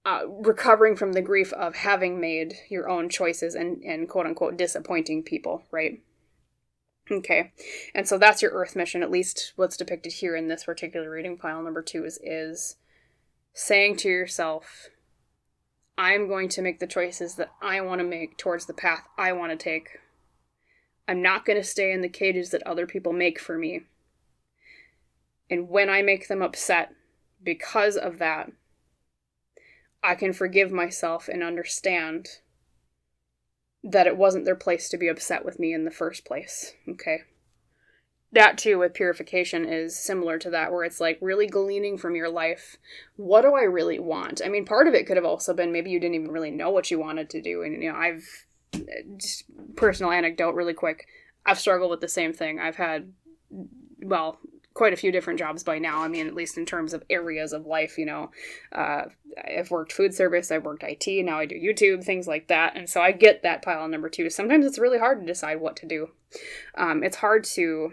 Recovering from the grief of having made your own choices and quote unquote disappointing people, right? Okay, and so that's your earth mission, at least what's depicted here in this particular reading, pile number 2 is saying to yourself, I'm going to make the choices that I want to make towards the path I want to take. I'm not going to stay in the cages that other people make for me. And when I make them upset because of that, I can forgive myself and understand that it wasn't their place to be upset with me in the first place. Okay. That too with purification is similar to that, where it's like really gleaning from your life. What do I really want? I mean, part of it could have also been maybe you didn't even really know what you wanted to do. And, you know, I've, just personal anecdote really quick, I've struggled with the same thing. I've had, well, quite a few different jobs by now. I mean, at least in terms of areas of life, you know, I've worked food service, I've worked IT, now I do YouTube, things like that. And so I get that pile number 2. Sometimes it's really hard to decide what to do. It's hard to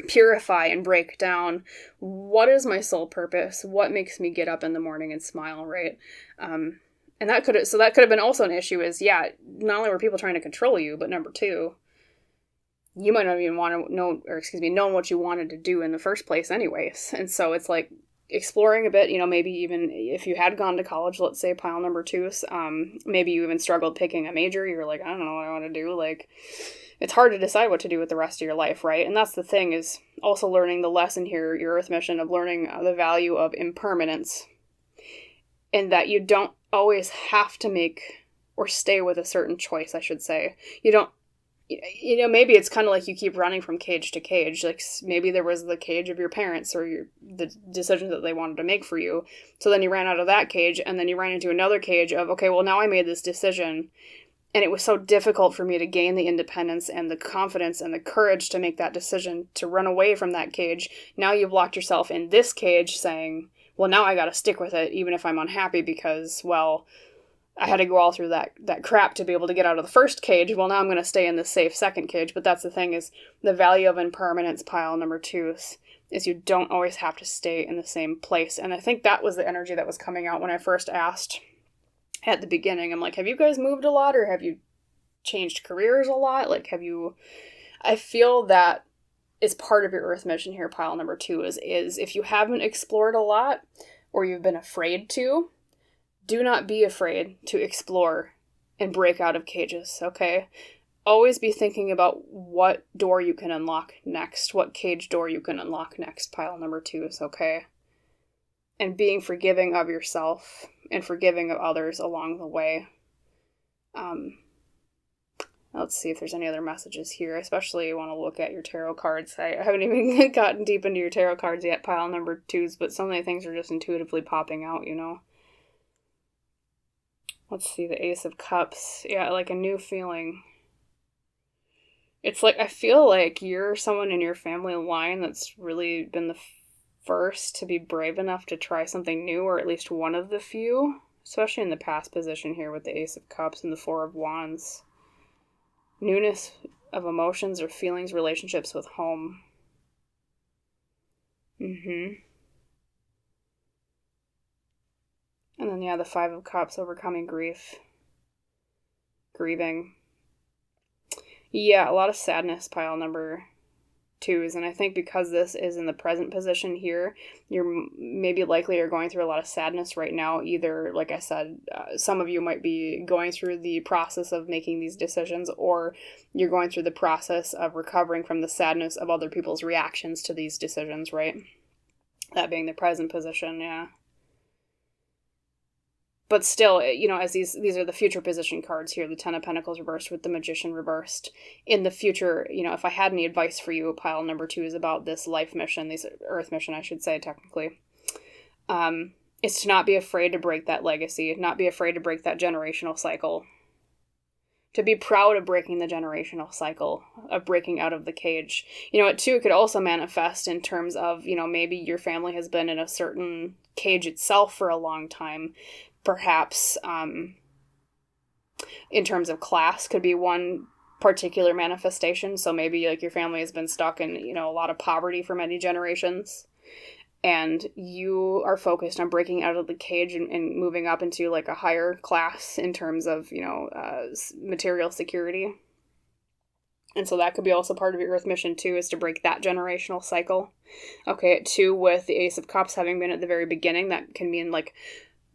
purify and break down what is my soul purpose, what makes me get up in the morning and smile, right? And that could have been also an issue, is, yeah, not only were people trying to control you, but number 2, you might not even want to know what you wanted to do in the first place anyways. And so it's like exploring a bit, you know, maybe even if you had gone to college, let's say pile number 2s, maybe you even struggled picking a major. You're like, I don't know what I want to do. Like, it's hard to decide what to do with the rest of your life, right? And that's the thing, is also learning the lesson here, your earth mission of learning the value of impermanence, and that you don't always have to make or stay with a certain choice, I should say. You don't, you know, maybe it's kind of like you keep running from cage to cage. Like, maybe there was the cage of your parents or the decisions that they wanted to make for you. So then you ran out of that cage, and then you ran into another cage of, okay, well, now I made this decision, and it was so difficult for me to gain the independence and the confidence and the courage to make that decision to run away from that cage. Now you've locked yourself in this cage saying, well, now I got to stick with it even if I'm unhappy because, well, I had to go all through that crap to be able to get out of the first cage. Well, now I'm going to stay in this safe second cage. But that's the thing, is the value of impermanence, pile number 2, is you don't always have to stay in the same place. And I think that was the energy that was coming out when I first asked at the beginning. I'm like, have you guys moved a lot, or have you changed careers a lot? Like, I feel that is part of your earth mission here, pile number 2, is if you haven't explored a lot, or you've been afraid to, do not be afraid to explore and break out of cages, okay? Always be thinking about what door you can unlock next, what cage door you can unlock next, pile number 2, okay? And being forgiving of yourself and forgiving of others along the way. Let's see if there's any other messages here. Especially you want to look at your tarot cards. I haven't even gotten deep into your tarot cards yet, pile number 2s, but some of the things are just intuitively popping out, you know? Let's see, the Ace of Cups. Yeah, like a new feeling. It's like, I feel like you're someone in your family line that's really been the first to be brave enough to try something new, or at least one of the few, especially in the past position here with the Ace of Cups and the Four of Wands. Newness of emotions or feelings, relationships with home. And then, yeah, the Five of Cups, overcoming grief. Grieving. Yeah, a lot of sadness, pile number 2s, and I think because this is in the present position here, you're maybe likely are going through a lot of sadness right now. Either, like I said, some of you might be going through the process of making these decisions, or you're going through the process of recovering from the sadness of other people's reactions to these decisions, right? That being the present position, yeah. But still, as these are the future position cards here, the Ten of Pentacles reversed with the Magician reversed. In the future, if I had any advice for you, pile number 2 is about this life mission, this earth mission, I should say, technically. Is to not be afraid to break that legacy, not be afraid to break that generational cycle. To be proud of breaking the generational cycle, of breaking out of the cage. It too could also manifest in terms of, maybe your family has been in a certain cage itself for a long time. Perhaps in terms of class could be one particular manifestation. So maybe like your family has been stuck in, a lot of poverty for many generations, and you are focused on breaking out of the cage and moving up into like a higher class in terms of, material security. And so that could be also part of your earth mission too, is to break that generational cycle. Okay, 2 with the Ace of Cups having been at the very beginning, that can mean like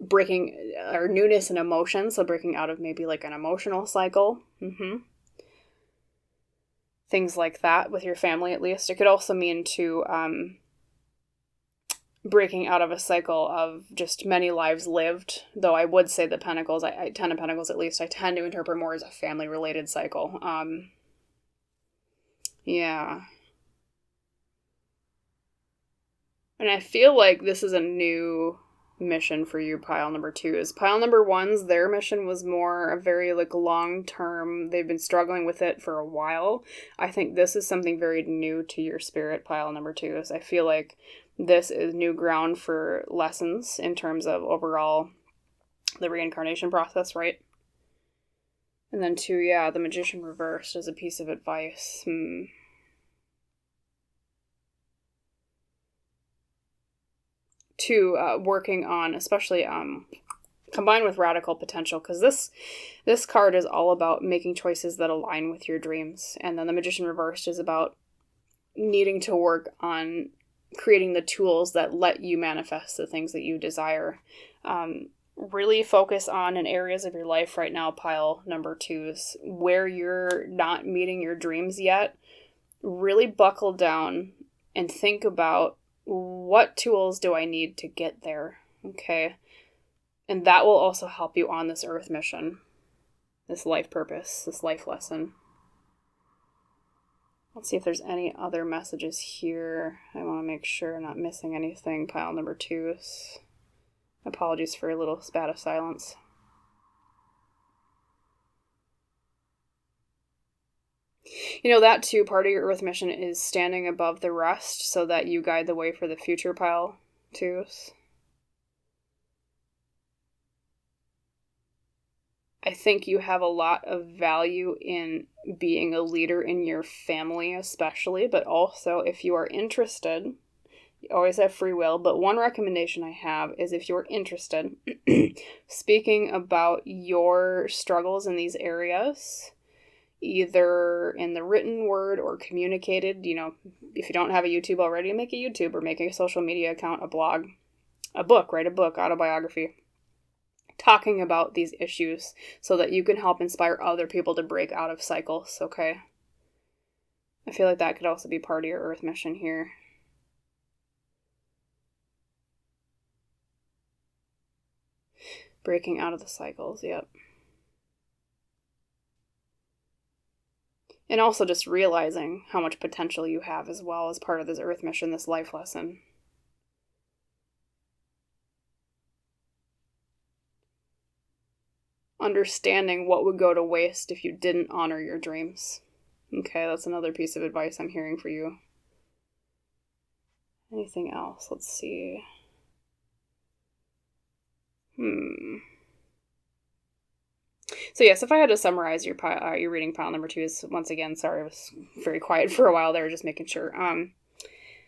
breaking or newness in emotion, so breaking out of maybe like an emotional cycle. Things like that with your family, at least. It could also mean to breaking out of a cycle of just many lives lived, though I would say the Pentacles, Ten of Pentacles at least, I tend to interpret more as a family related cycle. Yeah. And I feel like this is a new mission for you, pile number 2. Is pile number 1's, their mission was more a very like long term, they've been struggling with it for a while. I think this is something very new to your spirit, pile number 2. Is I feel like this is new ground for lessons in terms of overall the reincarnation process, right? And then 2, yeah, the Magician reversed as a piece of advice. To working on, especially combined with radical potential, because this card is all about making choices that align with your dreams. And then the Magician reversed is about needing to work on creating the tools that let you manifest the things that you desire. Really focus on in areas of your life right now, pile number 2s, where you're not meeting your dreams yet. Really buckle down and think about, what tools do I need to get there? Okay. And that will also help you on this earth mission, this life purpose, this life lesson. Let's see if there's any other messages here. I want to make sure I'm not missing anything, pile number 2s. Apologies for a little spat of silence. That too, part of your earth mission is standing above the rest so that you guide the way for the future, pile 2s. I think you have a lot of value in being a leader in your family, especially, but also if you are interested, you always have free will, but one recommendation I have is if you're interested, speaking about your struggles in these areas, either in the written word or communicated, if you don't have a YouTube already, make a YouTube or make a social media account, a blog, a book, write a book, autobiography, talking about these issues so that you can help inspire other people to break out of cycles, okay? I feel like that could also be part of your earth mission here. Breaking out of the cycles, yep. And also just realizing how much potential you have as well as part of this earth mission, this life lesson. Understanding what would go to waste if you didn't honor your dreams. Okay, that's another piece of advice I'm hearing for you. Anything else? Let's see. So yes, if I had to summarize your reading pile number 2 is, once again, sorry, I was very quiet for a while there, just making sure.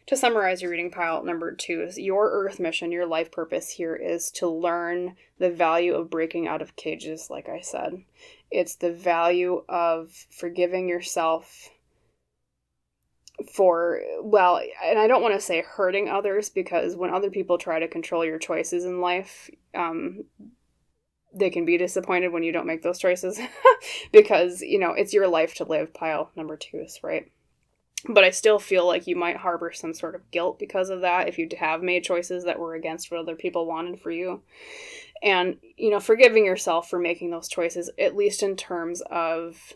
To summarize your reading pile number 2 is your earth mission, your life purpose here is to learn the value of breaking out of cages, like I said. It's the value of forgiving yourself for, well, and I don't want to say hurting others, because when other people try to control your choices in life, they can be disappointed when you don't make those choices because, it's your life to live, pile number 2 is, right? But I still feel like you might harbor some sort of guilt because of that if you have made choices that were against what other people wanted for you. And, forgiving yourself for making those choices, at least in terms of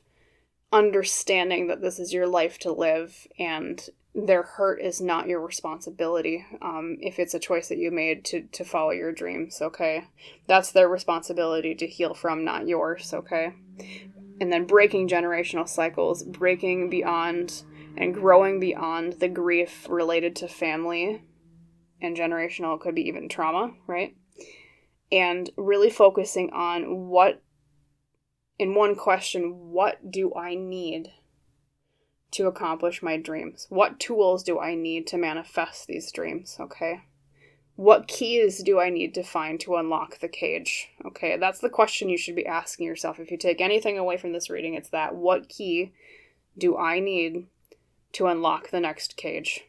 understanding that this is your life to live and their hurt is not your responsibility. If it's a choice that you made to follow your dreams, okay? That's their responsibility to heal from, not yours, okay? And then breaking generational cycles, breaking beyond and growing beyond the grief related to family and generational, could be even trauma, right? And really focusing on in one question, what do I need to accomplish my dreams? What tools do I need to manifest these dreams, okay? What keys do I need to find to unlock the cage? Okay, that's the question you should be asking yourself. If you take anything away from this reading, it's that. What key do I need to unlock the next cage?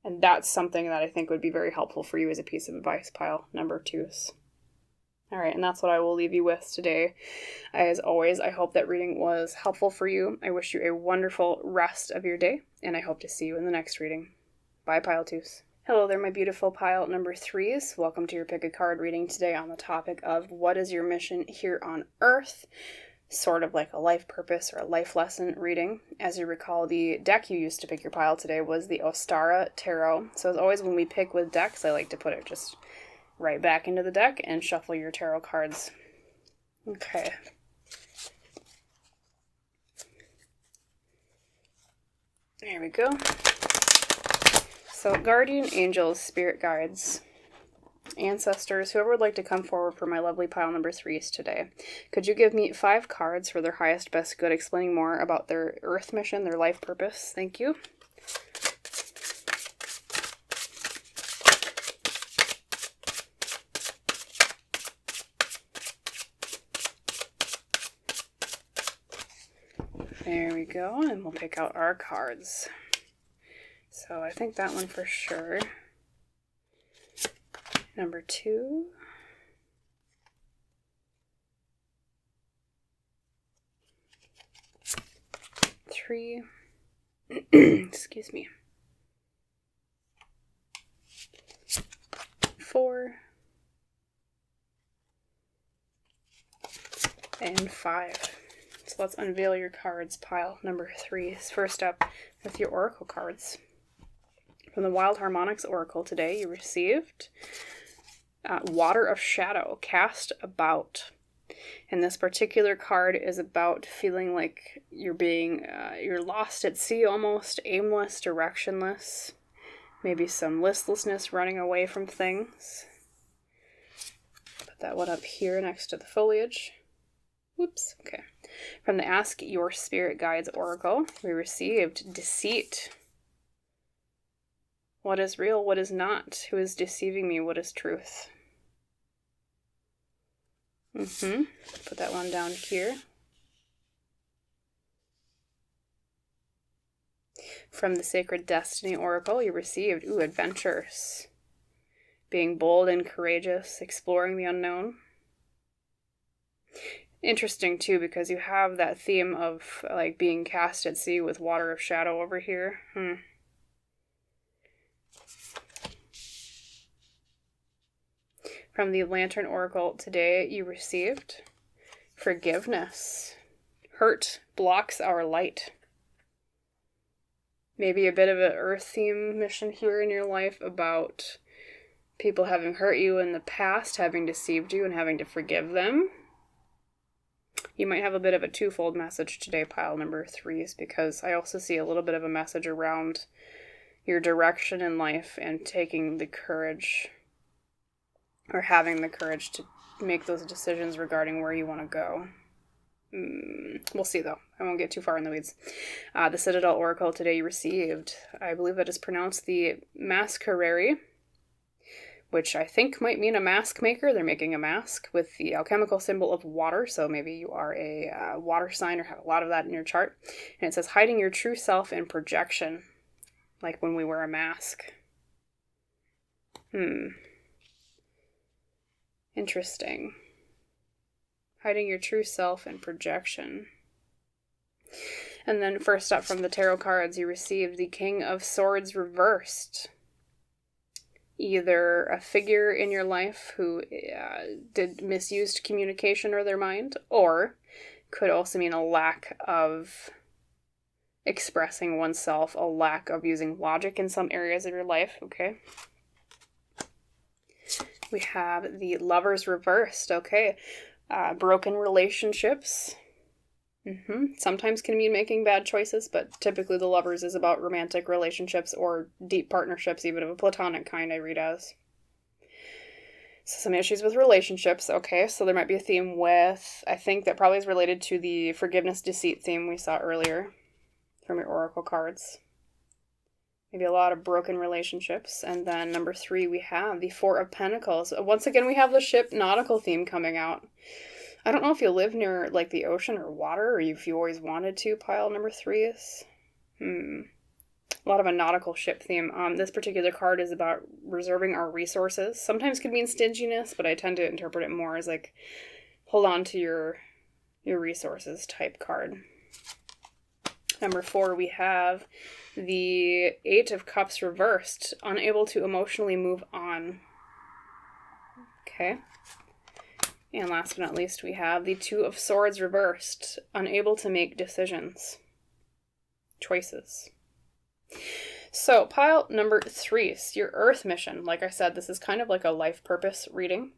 And that's something that I think would be very helpful for you as a piece of advice, pile number 2s. All right, and that's what I will leave you with today. As always, I hope that reading was helpful for you. I wish you a wonderful rest of your day, and I hope to see you in the next reading. Bye, pile 2s. Hello there, my beautiful pile number 3s. Welcome to your pick a card reading today on the topic of what is your mission here on Earth? Sort of like a life purpose or a life lesson reading. As you recall, the deck you used to pick your pile today was the Ostara Tarot. So as always, when we pick with decks, I like to put it just right back into the deck and shuffle your tarot cards. Okay. There we go. So, guardian angels, spirit guides, ancestors, whoever would like to come forward for my lovely pile number 3s today, could you give me 5 cards for their highest, best good, explaining more about their earth mission, their life purpose? Thank you. There we go, and we'll pick out our cards. So I think that one for sure. Number 2. Three. Excuse me. 4. And 5. So let's unveil your cards, pile number 3. First up with your oracle cards. From the Wild Harmonics Oracle today, you received Water of Shadow, Cast About. And this particular card is about feeling like you're lost at sea almost, aimless, directionless. Maybe some listlessness, running away from things. Put that one up here next to the foliage. Whoops, okay. From the Ask Your Spirit Guides Oracle, we received Deceit. What is real? What is not? Who is deceiving me? What is truth? Put that one down here. From the Sacred Destiny Oracle, you received, adventures. Being bold and courageous, exploring the unknown. Interesting, too, because you have that theme of, like, being cast at sea with Water of Shadow over here. From the Lantern Oracle today, you received Forgiveness. Hurt blocks our light. Maybe a bit of an earth theme mission here in your life about people having hurt you in the past, having deceived you, and having to forgive them. You might have a bit of a twofold message today, pile number 3s, because I also see a little bit of a message around your direction in life and taking the courage, or having the courage to make those decisions regarding where you want to go. We'll see, though. I won't get too far in the weeds. The Citadel Oracle today you received, I believe that is pronounced the Masquerary, which I think might mean a mask maker. They're making a mask with the alchemical symbol of water, so maybe you are a water sign or have a lot of that in your chart. And it says, hiding your true self in projection, like when we wear a mask. Interesting. Hiding your true self in projection. And then first up from the tarot cards, you received the King of Swords reversed. Either a figure in your life who did misused communication or their mind, or could also mean a lack of expressing oneself, a lack of using logic in some areas of your life, okay? We have the Lovers reversed, okay? Broken relationships. Sometimes can mean making bad choices, but typically the Lovers is about romantic relationships or deep partnerships, even of a platonic kind, I read as. So some issues with relationships, okay, so there might be a theme with, I think that probably is related to the forgiveness deceit theme we saw earlier from your oracle cards. Maybe a lot of broken relationships. And then number 3, we have the Four of Pentacles. Once again, we have the ship nautical theme coming out. I don't know if you live near, like, the ocean or water, or if you always wanted to, pile number 3 is. A lot of a nautical ship theme. This particular card is about reserving our resources. Sometimes could mean stinginess, but I tend to interpret it more as, like, hold on to your resources type card. Number 4, we have the Eight of Cups reversed. Unable to emotionally move on. Okay. And last but not least, we have the Two of Swords reversed. Unable to make decisions. Choices. So, pile number 3, your Earth mission. Like I said, this is kind of like a life purpose reading.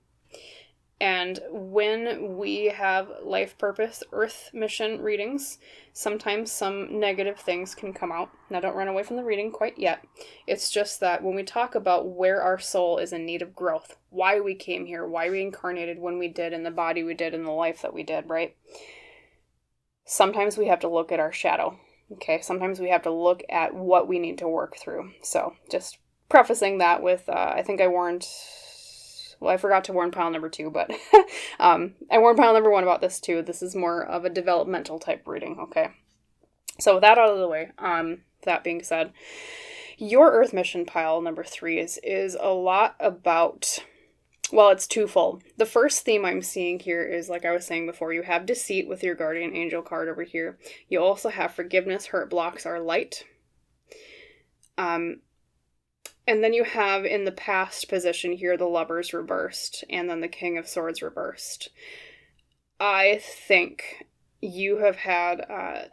And when we have life purpose, Earth mission readings, sometimes some negative things can come out. Now, don't run away from the reading quite yet. It's just that when we talk about where our soul is in need of growth, why we came here, why we incarnated when we did, in the body we did, in the life that we did, right? Sometimes we have to look at our shadow, okay? Sometimes we have to look at what we need to work through. So, just prefacing that with, I think I warned... Well, I forgot to warn pile number 2, but I warned pile number 1 about this too. This is more of a developmental type reading, okay? So with that out of the way, that being said, your Earth mission, pile number 3, is a lot about, well, it's twofold. The first theme I'm seeing here is, like I was saying before, you have deceit with your guardian angel card over here. You also have forgiveness, hurt blocks are light. And then you have in the past position here the Lovers reversed, and then the King of Swords reversed. I think you have had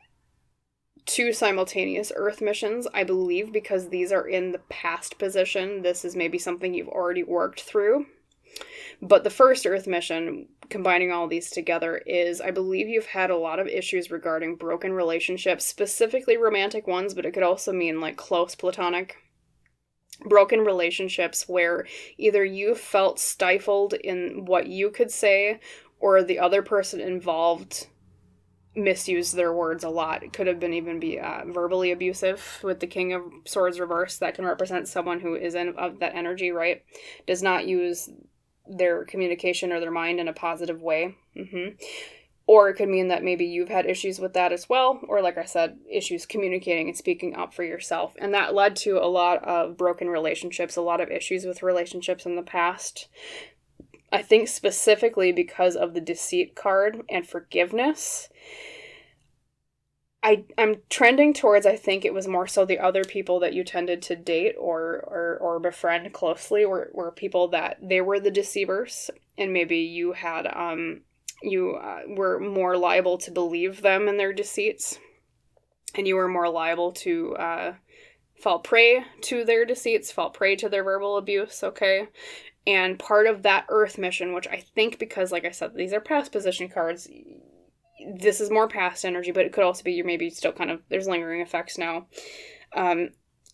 2 simultaneous Earth missions, I believe, because these are in the past position. This is maybe something you've already worked through. But the first Earth mission, combining all these together, is, I believe you've had a lot of issues regarding broken relationships, specifically romantic ones, but it could also mean like close platonic. Broken relationships where either you felt stifled in what you could say, or the other person involved misused their words a lot. It could have been even be verbally abusive with the King of Swords reversed. That can represent someone who is of that energy, right? Does not use their communication or their mind in a positive way. Or it could mean that maybe you've had issues with that as well, or like I said, issues communicating and speaking up for yourself. And that led to a lot of broken relationships, a lot of issues with relationships in the past. I think specifically because of the deceit card and forgiveness. I'm trending towards, I think it was more so the other people that you tended to date or befriend closely were people that they were the deceivers, and maybe you had... You were more liable to believe them in their deceits, and you were more liable to fall prey to their deceits, fall prey to their verbal abuse, okay? And part of that Earth mission, which I think because, like I said, these are past position cards, this is more past energy, but it could also be you're maybe still kind of, there's lingering effects now,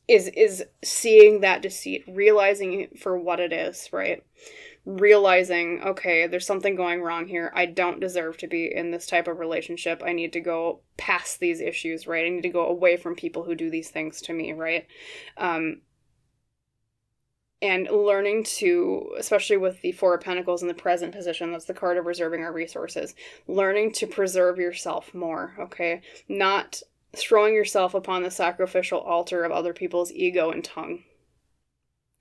is seeing that deceit, realizing it for what it is, right? Realizing, okay, there's something going wrong here. I don't deserve to be in this type of relationship. I need to go past these issues, right? I need to go away from people who do these things to me, right? And learning to, especially with the Four of Pentacles in the present position, that's the card of reserving our resources, learning to preserve yourself more, okay? Not throwing yourself upon the sacrificial altar of other people's ego and tongue.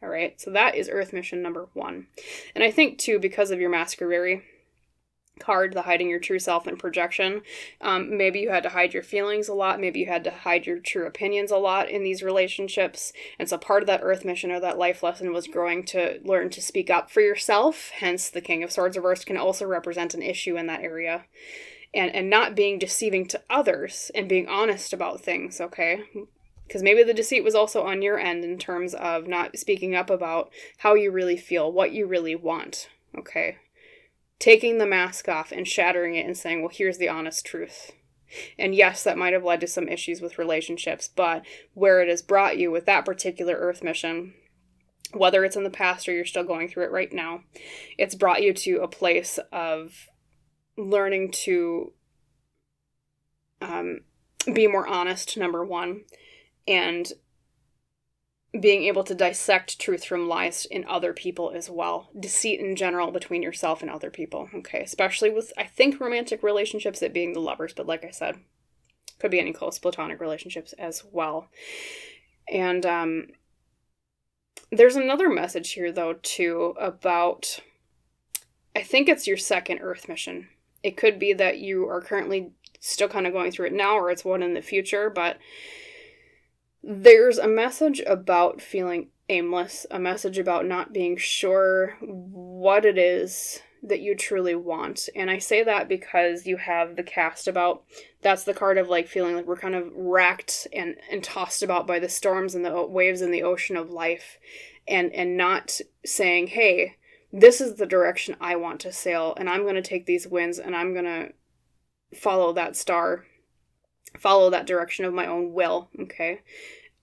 All right, so that is Earth Mission number 1. And I think, too, because of your Masquerade card, the hiding your true self and projection, maybe you had to hide your feelings a lot, maybe you had to hide your true opinions a lot in these relationships, and so part of that Earth Mission or that life lesson was growing to learn to speak up for yourself, hence the King of Swords reversed can also represent an issue in that area, and not being deceiving to others and being honest about things, okay? Because maybe the deceit was also on your end in terms of not speaking up about how you really feel, what you really want, okay? Taking the mask off and shattering it and saying, well, here's the honest truth. And yes, that might have led to some issues with relationships, but where it has brought you with that particular Earth Mission, whether it's in the past or you're still going through it right now, it's brought you to a place of learning to be more honest, number 1, and being able to dissect truth from lies in other people as well. Deceit in general between yourself and other people, okay? Especially with, I think, romantic relationships, it being the lovers, but like I said, could be any close platonic relationships as well. And there's another message here, though, too, about, I think it's your second Earth Mission. It could be that you are currently still kind of going through it now, or it's one in the future, but there's a message about feeling aimless, a message about not being sure what it is that you truly want. And I say that because you have the cast about, that's the card of like feeling like we're kind of racked and tossed about by the storms and the waves in the ocean of life, and not saying, hey, this is the direction I want to sail, and I'm going to take these winds and I'm going to follow that star, follow that direction of my own will, okay?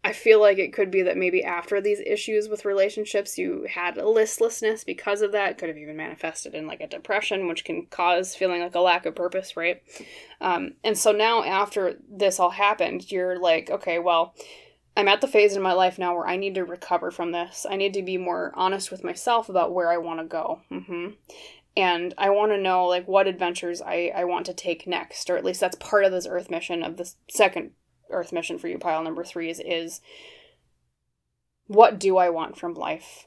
I feel like it could be that maybe after these issues with relationships, you had a listlessness because of that. It could have even manifested in like a depression, which can cause feeling like a lack of purpose, right? And so now after this all happened, you're like, okay, well, I'm at the phase in my life now where I need to recover from this. I need to be more honest with myself about where I want to go. And I want to know like what adventures I want to take next, or at least that's part of this Earth Mission of the second Earth Mission for you, pile number 3, is what do I want from life?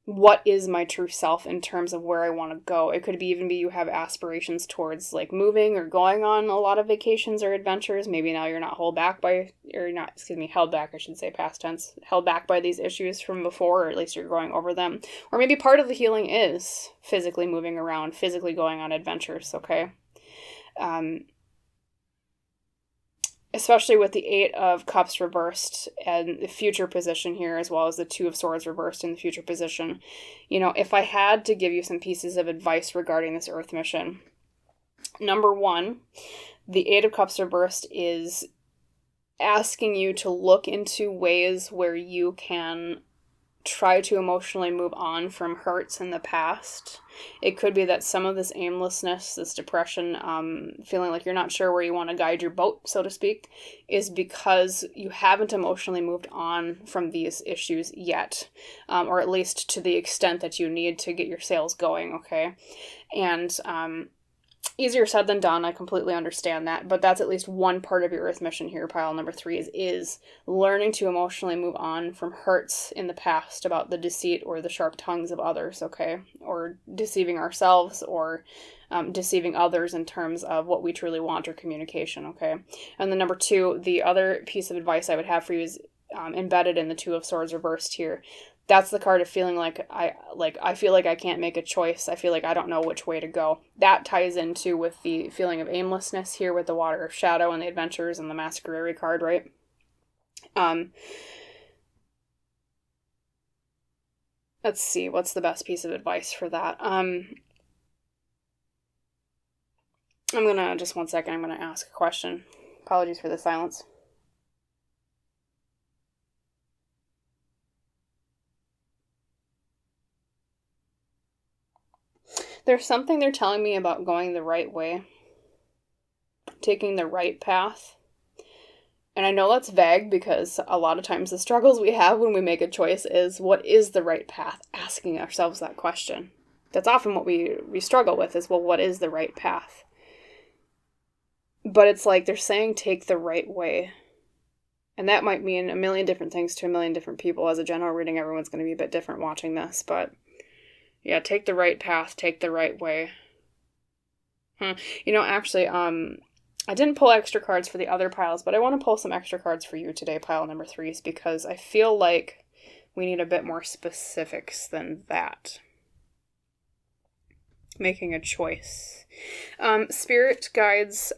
What is my true self in terms of where I want to go? It could be even be you have aspirations towards like moving or going on a lot of vacations or adventures. Maybe now you're not held back, I should say past tense, held back by these issues from before, or at least you're going over them. Or maybe part of the healing is physically moving around, physically going on adventures, okay? Especially with the 8 of Cups reversed and the future position here, as well as the 2 of Swords reversed in the future position. You know, if I had to give you some pieces of advice regarding this Earth Mission, number 1, the 8 of Cups reversed is asking you to look into ways where you can try to emotionally move on from hurts in the past. It could be that some of this aimlessness, this depression, feeling like you're not sure where you want to guide your boat, so to speak, is because you haven't emotionally moved on from these issues yet, or at least to the extent that you need to get your sails going, okay? And easier said than done, I completely understand that, but that's at least one part of your Earth Mission here, pile number 3, is learning to emotionally move on from hurts in the past about the deceit or the sharp tongues of others, okay? Or deceiving ourselves, or deceiving others in terms of what we truly want or communication, okay? And then number 2, the other piece of advice I would have for you is embedded in the 2 of Swords reversed here. That's the card of feeling like I feel like I can't make a choice. I feel like I don't know which way to go. That ties into with the feeling of aimlessness here with the Water of Shadow and the Adventures and the Masquerade card, right? Let's see, what's the best piece of advice for that? I'm going to, just one second, I'm going to ask a question. Apologies for the silence. There's something they're telling me about going the right way, taking the right path. And I know that's vague because a lot of times the struggles we have when we make a choice is, what is the right path? Asking ourselves that question. That's often what we struggle with is, well, what is the right path? But it's like they're saying take the right way. And that might mean a million different things to a million different people. As a general reading, everyone's going to be a bit different watching this. But yeah, take the right path, take the right way. Actually, I didn't pull extra cards for the other piles, but I want to pull some extra cards for you today, pile number 3s, because I feel like we need a bit more specifics than that. Making a choice. Spirit guides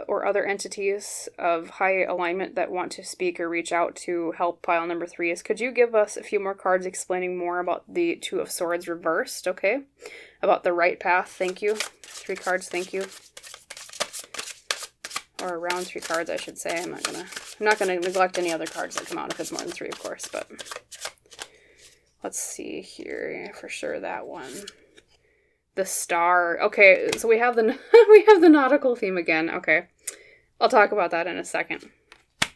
or other entities of high alignment that want to speak or reach out to help pile number 3s. Could you give us a few more cards explaining more about the Two of Swords reversed, okay? About the right path, thank you. 3 cards, thank you. Or around 3 cards, I should say. I'm not gonna neglect any other cards that come out if it's more than 3, of course, but let's see here. For sure, that one. The star. Okay, so we have the we have the nautical theme again. Okay. I'll talk about that in a second.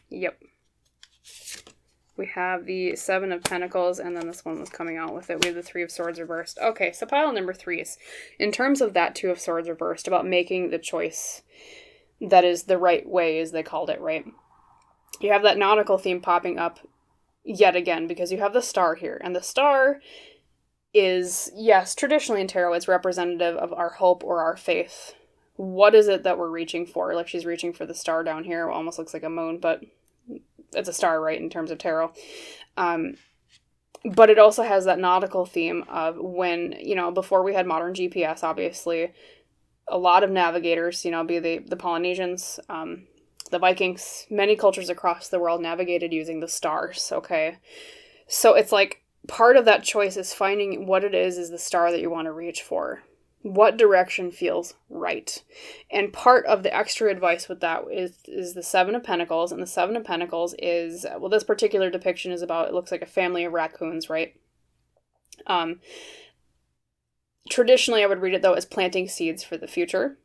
Yep. We have the 7 of Pentacles, and then this one was coming out with it. We have the 3 of Swords reversed. Okay, so pile number 3s. In terms of that 2 of Swords reversed, about making the choice that is the right way, as they called it, right? You have that nautical theme popping up yet again, because you have the star here, and the star is, yes, traditionally in tarot, it's representative of our hope or our faith. What is it that we're reaching for? Like she's reaching for the star down here. It almost looks like a moon, but it's a star, right, in terms of tarot. But it also has that nautical theme of when, before we had modern GPS, obviously, a lot of navigators, be the Polynesians, the Vikings, many cultures across the world navigated using the stars, okay? So it's like, part of that choice is finding what it is the star that you want to reach for. What direction feels right? And part of the extra advice with that is the 7 of Pentacles. And the 7 of Pentacles is, well, this particular depiction is about, it looks like a family of raccoons, right? Traditionally, I would read it, though, as planting seeds for the future.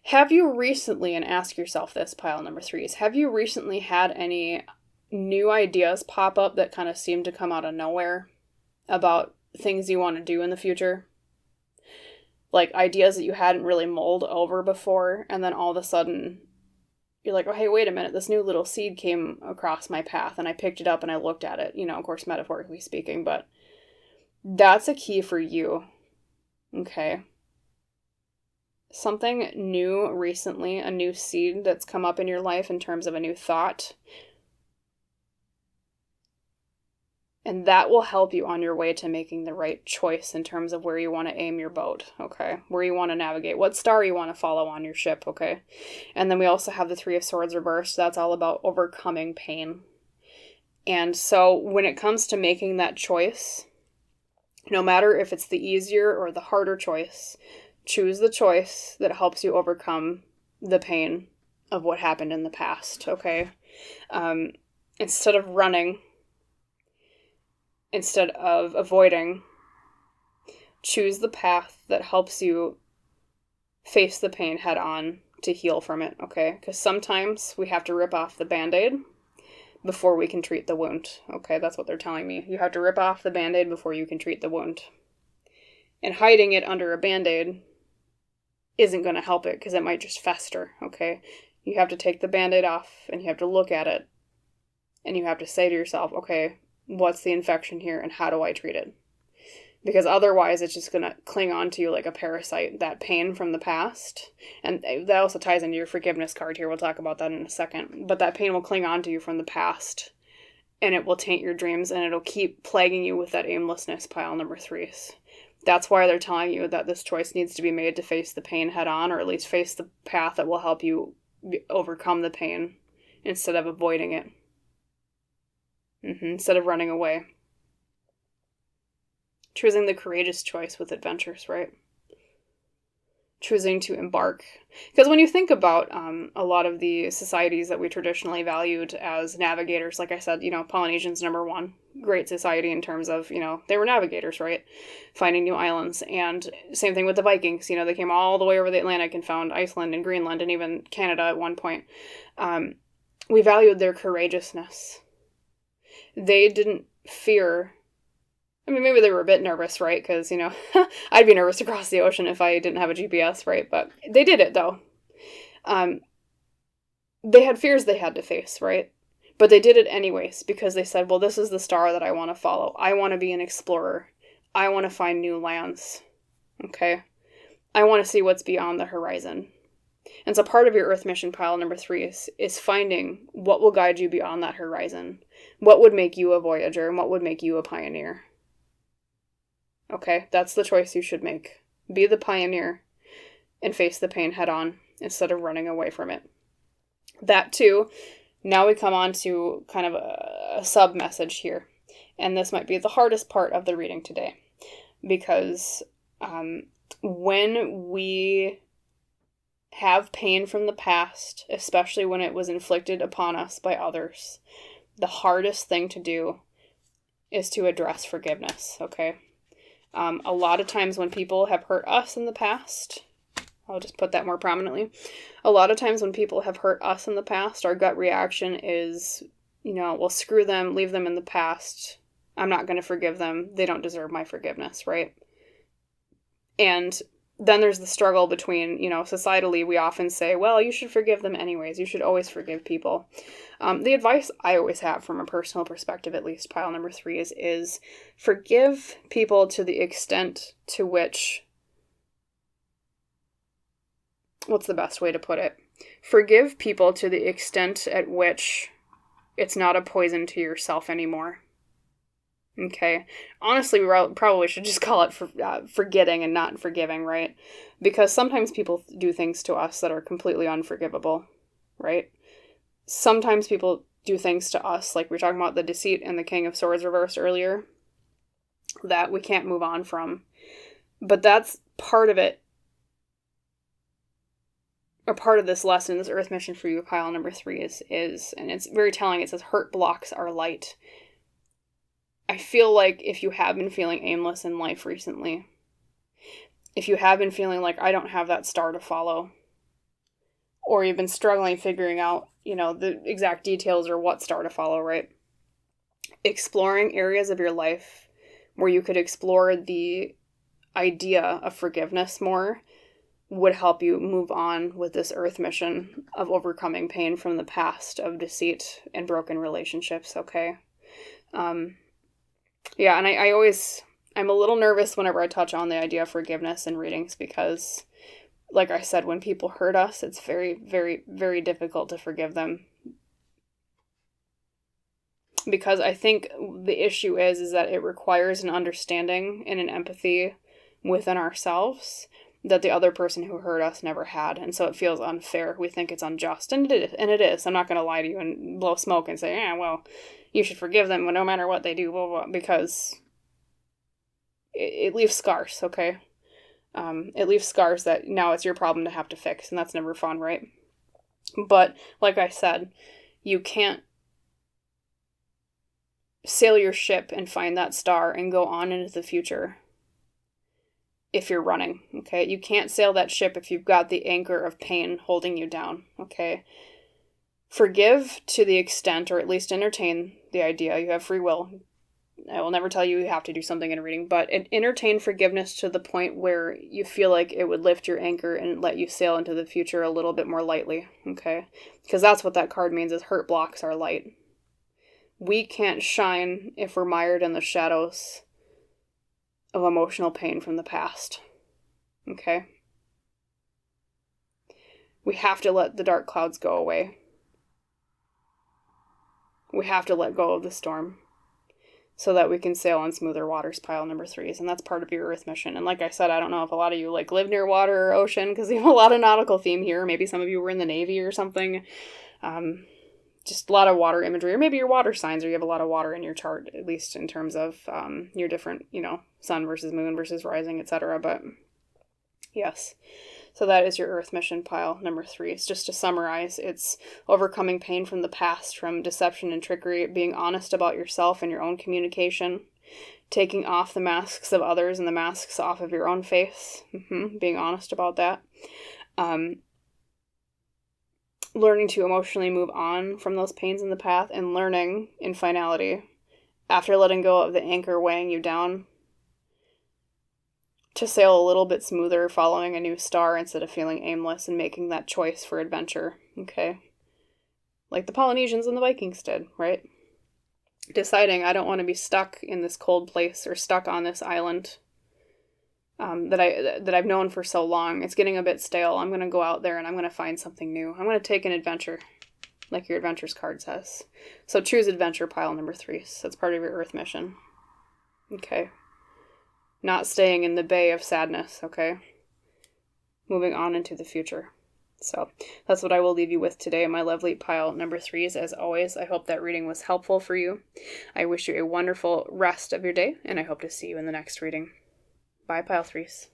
Have you recently, and ask yourself this, pile number 3s, have you recently had any new ideas pop up that kind of seem to come out of nowhere? About things you want to do in the future. Like ideas that you hadn't really mulled over before, and then all of a sudden you're like, oh, hey, wait a minute, this new little seed came across my path, and I picked it up and I looked at it, of course, metaphorically speaking, but that's a key for you, okay? Something new recently, a new seed that's come up in your life in terms of a new thought. And that will help you on your way to making the right choice in terms of where you want to aim your boat, okay? Where you want to navigate, what star you want to follow on your ship, okay? And then we also have the 3 of Swords reversed. That's all about overcoming pain. And so when it comes to making that choice, no matter if it's the easier or the harder choice, choose the choice that helps you overcome the pain of what happened in the past, okay? Instead of running, instead of avoiding, choose the path that helps you face the pain head on to heal from it, okay? Because sometimes we have to rip off the Band-Aid before we can treat the wound, okay? That's what they're telling me. You have to rip off the Band-Aid before you can treat the wound. And hiding it under a Band-Aid isn't going to help it because it might just fester, okay? You have to take the Band-Aid off and you have to look at it and you have to say to yourself, okay, what's the infection here and how do I treat it? Because otherwise it's just going to cling on to you like a parasite, that pain from the past. And that also ties into your forgiveness card here. We'll talk about that in a second. But that pain will cling on to you from the past and it will taint your dreams and it'll keep plaguing you with that aimlessness, pile number 3s. That's why they're telling you that this choice needs to be made to face the pain head on, or at least face the path that will help you overcome the pain instead of avoiding it. Instead of running away. Choosing the courageous choice with adventures, right? choosing to embark. Because when you think about a lot of the societies that we traditionally valued as navigators, like I said, Polynesians, number one, great society in terms of, they were navigators, right? Finding new islands. And same thing with the Vikings. They came all the way over the Atlantic and found Iceland and Greenland and even Canada at one point. We valued their courageousness. They didn't fear. I mean, maybe they were a bit nervous, right? Because, I'd be nervous to cross the ocean if I didn't have a GPS, right? But they did it, though. They had fears they had to face, right? But they did it anyways because they said, well, this is the star that I want to follow. I want to be an explorer. I want to find new lands, okay? I want to see what's beyond the horizon. And so part of your Earth mission pile number 3 is finding what will guide you beyond that horizon. What would make you a voyager and what would make you a pioneer? Okay, that's the choice you should make. Be the pioneer and face the pain head on instead of running away from it. That too, now we come on to kind of a sub-message here. And this might be the hardest part of the reading today. Because when we have pain from the past, especially when it was inflicted upon us by others, the hardest thing to do is to address forgiveness, okay? A lot of times when people have hurt us in the past, I'll just put that more prominently. A lot of times when people have hurt us in the past, our gut reaction is, well, screw them, leave them in the past. I'm not going to forgive them. They don't deserve my forgiveness, right? And then there's the struggle between, societally, we often say, well, you should forgive them anyways. You should always forgive people. The advice I always have from a personal perspective, at least pile number 3 is forgive people to the extent to which, what's the best way to put it? Forgive people to the extent at which it's not a poison to yourself anymore. Okay. Honestly, we probably should just call it forgetting and not forgiving, right? Because sometimes people do things to us that are completely unforgivable, right? Sometimes people do things to us, like we were talking about the deceit and the King of Swords reversed earlier, that we can't move on from. But that's part of it, or part of this lesson, this Earth mission for you, pile number 3 is, and it's very telling, it says, hurt blocks our light. I feel like if you have been feeling aimless in life recently, if you have been feeling like I don't have that star to follow, or you've been struggling figuring out, the exact details or what star to follow, right? Exploring areas of your life where you could explore the idea of forgiveness more would help you move on with this Earth mission of overcoming pain from the past, of deceit and broken relationships, okay? Yeah, and I'm a little nervous whenever I touch on the idea of forgiveness in readings because, like I said, when people hurt us, it's very, very, very difficult to forgive them. Because I think the issue is that it requires an understanding and an empathy within ourselves that the other person who hurt us never had. And so it feels unfair. We think it's unjust. And it is. I'm not going to lie to you and blow smoke and say, well, you should forgive them no matter what they do, blah, blah, blah, because it leaves scars, okay? It leaves scars that now it's your problem to have to fix, and that's never fun, right? But, like I said, you can't sail your ship and find that star and go on into the future if you're running, okay? You can't sail that ship if you've got the anchor of pain holding you down, okay? Forgive to the extent, or at least entertain the idea. You have free will. I will never tell you have to do something in a reading, but entertain forgiveness to the point where you feel like it would lift your anchor and let you sail into the future a little bit more lightly, okay? Because that's what that card means, is hurt blocks our light. We can't shine if we're mired in the shadows of emotional pain from the past, okay? We have to let the dark clouds go away. We have to let go of the storm so that we can sail on smoother waters, pile number 3. And that's part of your Earth mission. And like I said, I don't know if a lot of you live near water or ocean, because you have a lot of nautical theme here. Maybe some of you were in the Navy or something. Just a lot of water imagery, or maybe your water signs, or you have a lot of water in your chart, at least in terms of your different, sun versus moon versus rising, etc. But yes. So that is your Earth mission pile number 3. It's just to summarize, it's overcoming pain from the past, from deception and trickery, being honest about yourself and your own communication, taking off the masks of others and the masks off of your own face, being honest about that. Learning to emotionally move on from those pains in the path, and learning in finality, after letting go of the anchor weighing you down, to sail a little bit smoother, following a new star instead of feeling aimless, and making that choice for adventure, okay? Like the Polynesians and the Vikings did, right? Deciding, I don't want to be stuck in this cold place or stuck on this island that I've known for so long. It's getting a bit stale. I'm going to go out there and I'm going to find something new. I'm going to take an adventure, like your adventures card says. So choose adventure pile number 3. So that's part of your Earth mission. Okay. Not staying in the bay of sadness, okay? Moving on into the future. So that's what I will leave you with today, my lovely pile number 3s. As always, I hope that reading was helpful for you. I wish you a wonderful rest of your day, and I hope to see you in the next reading. Bye, pile 3s.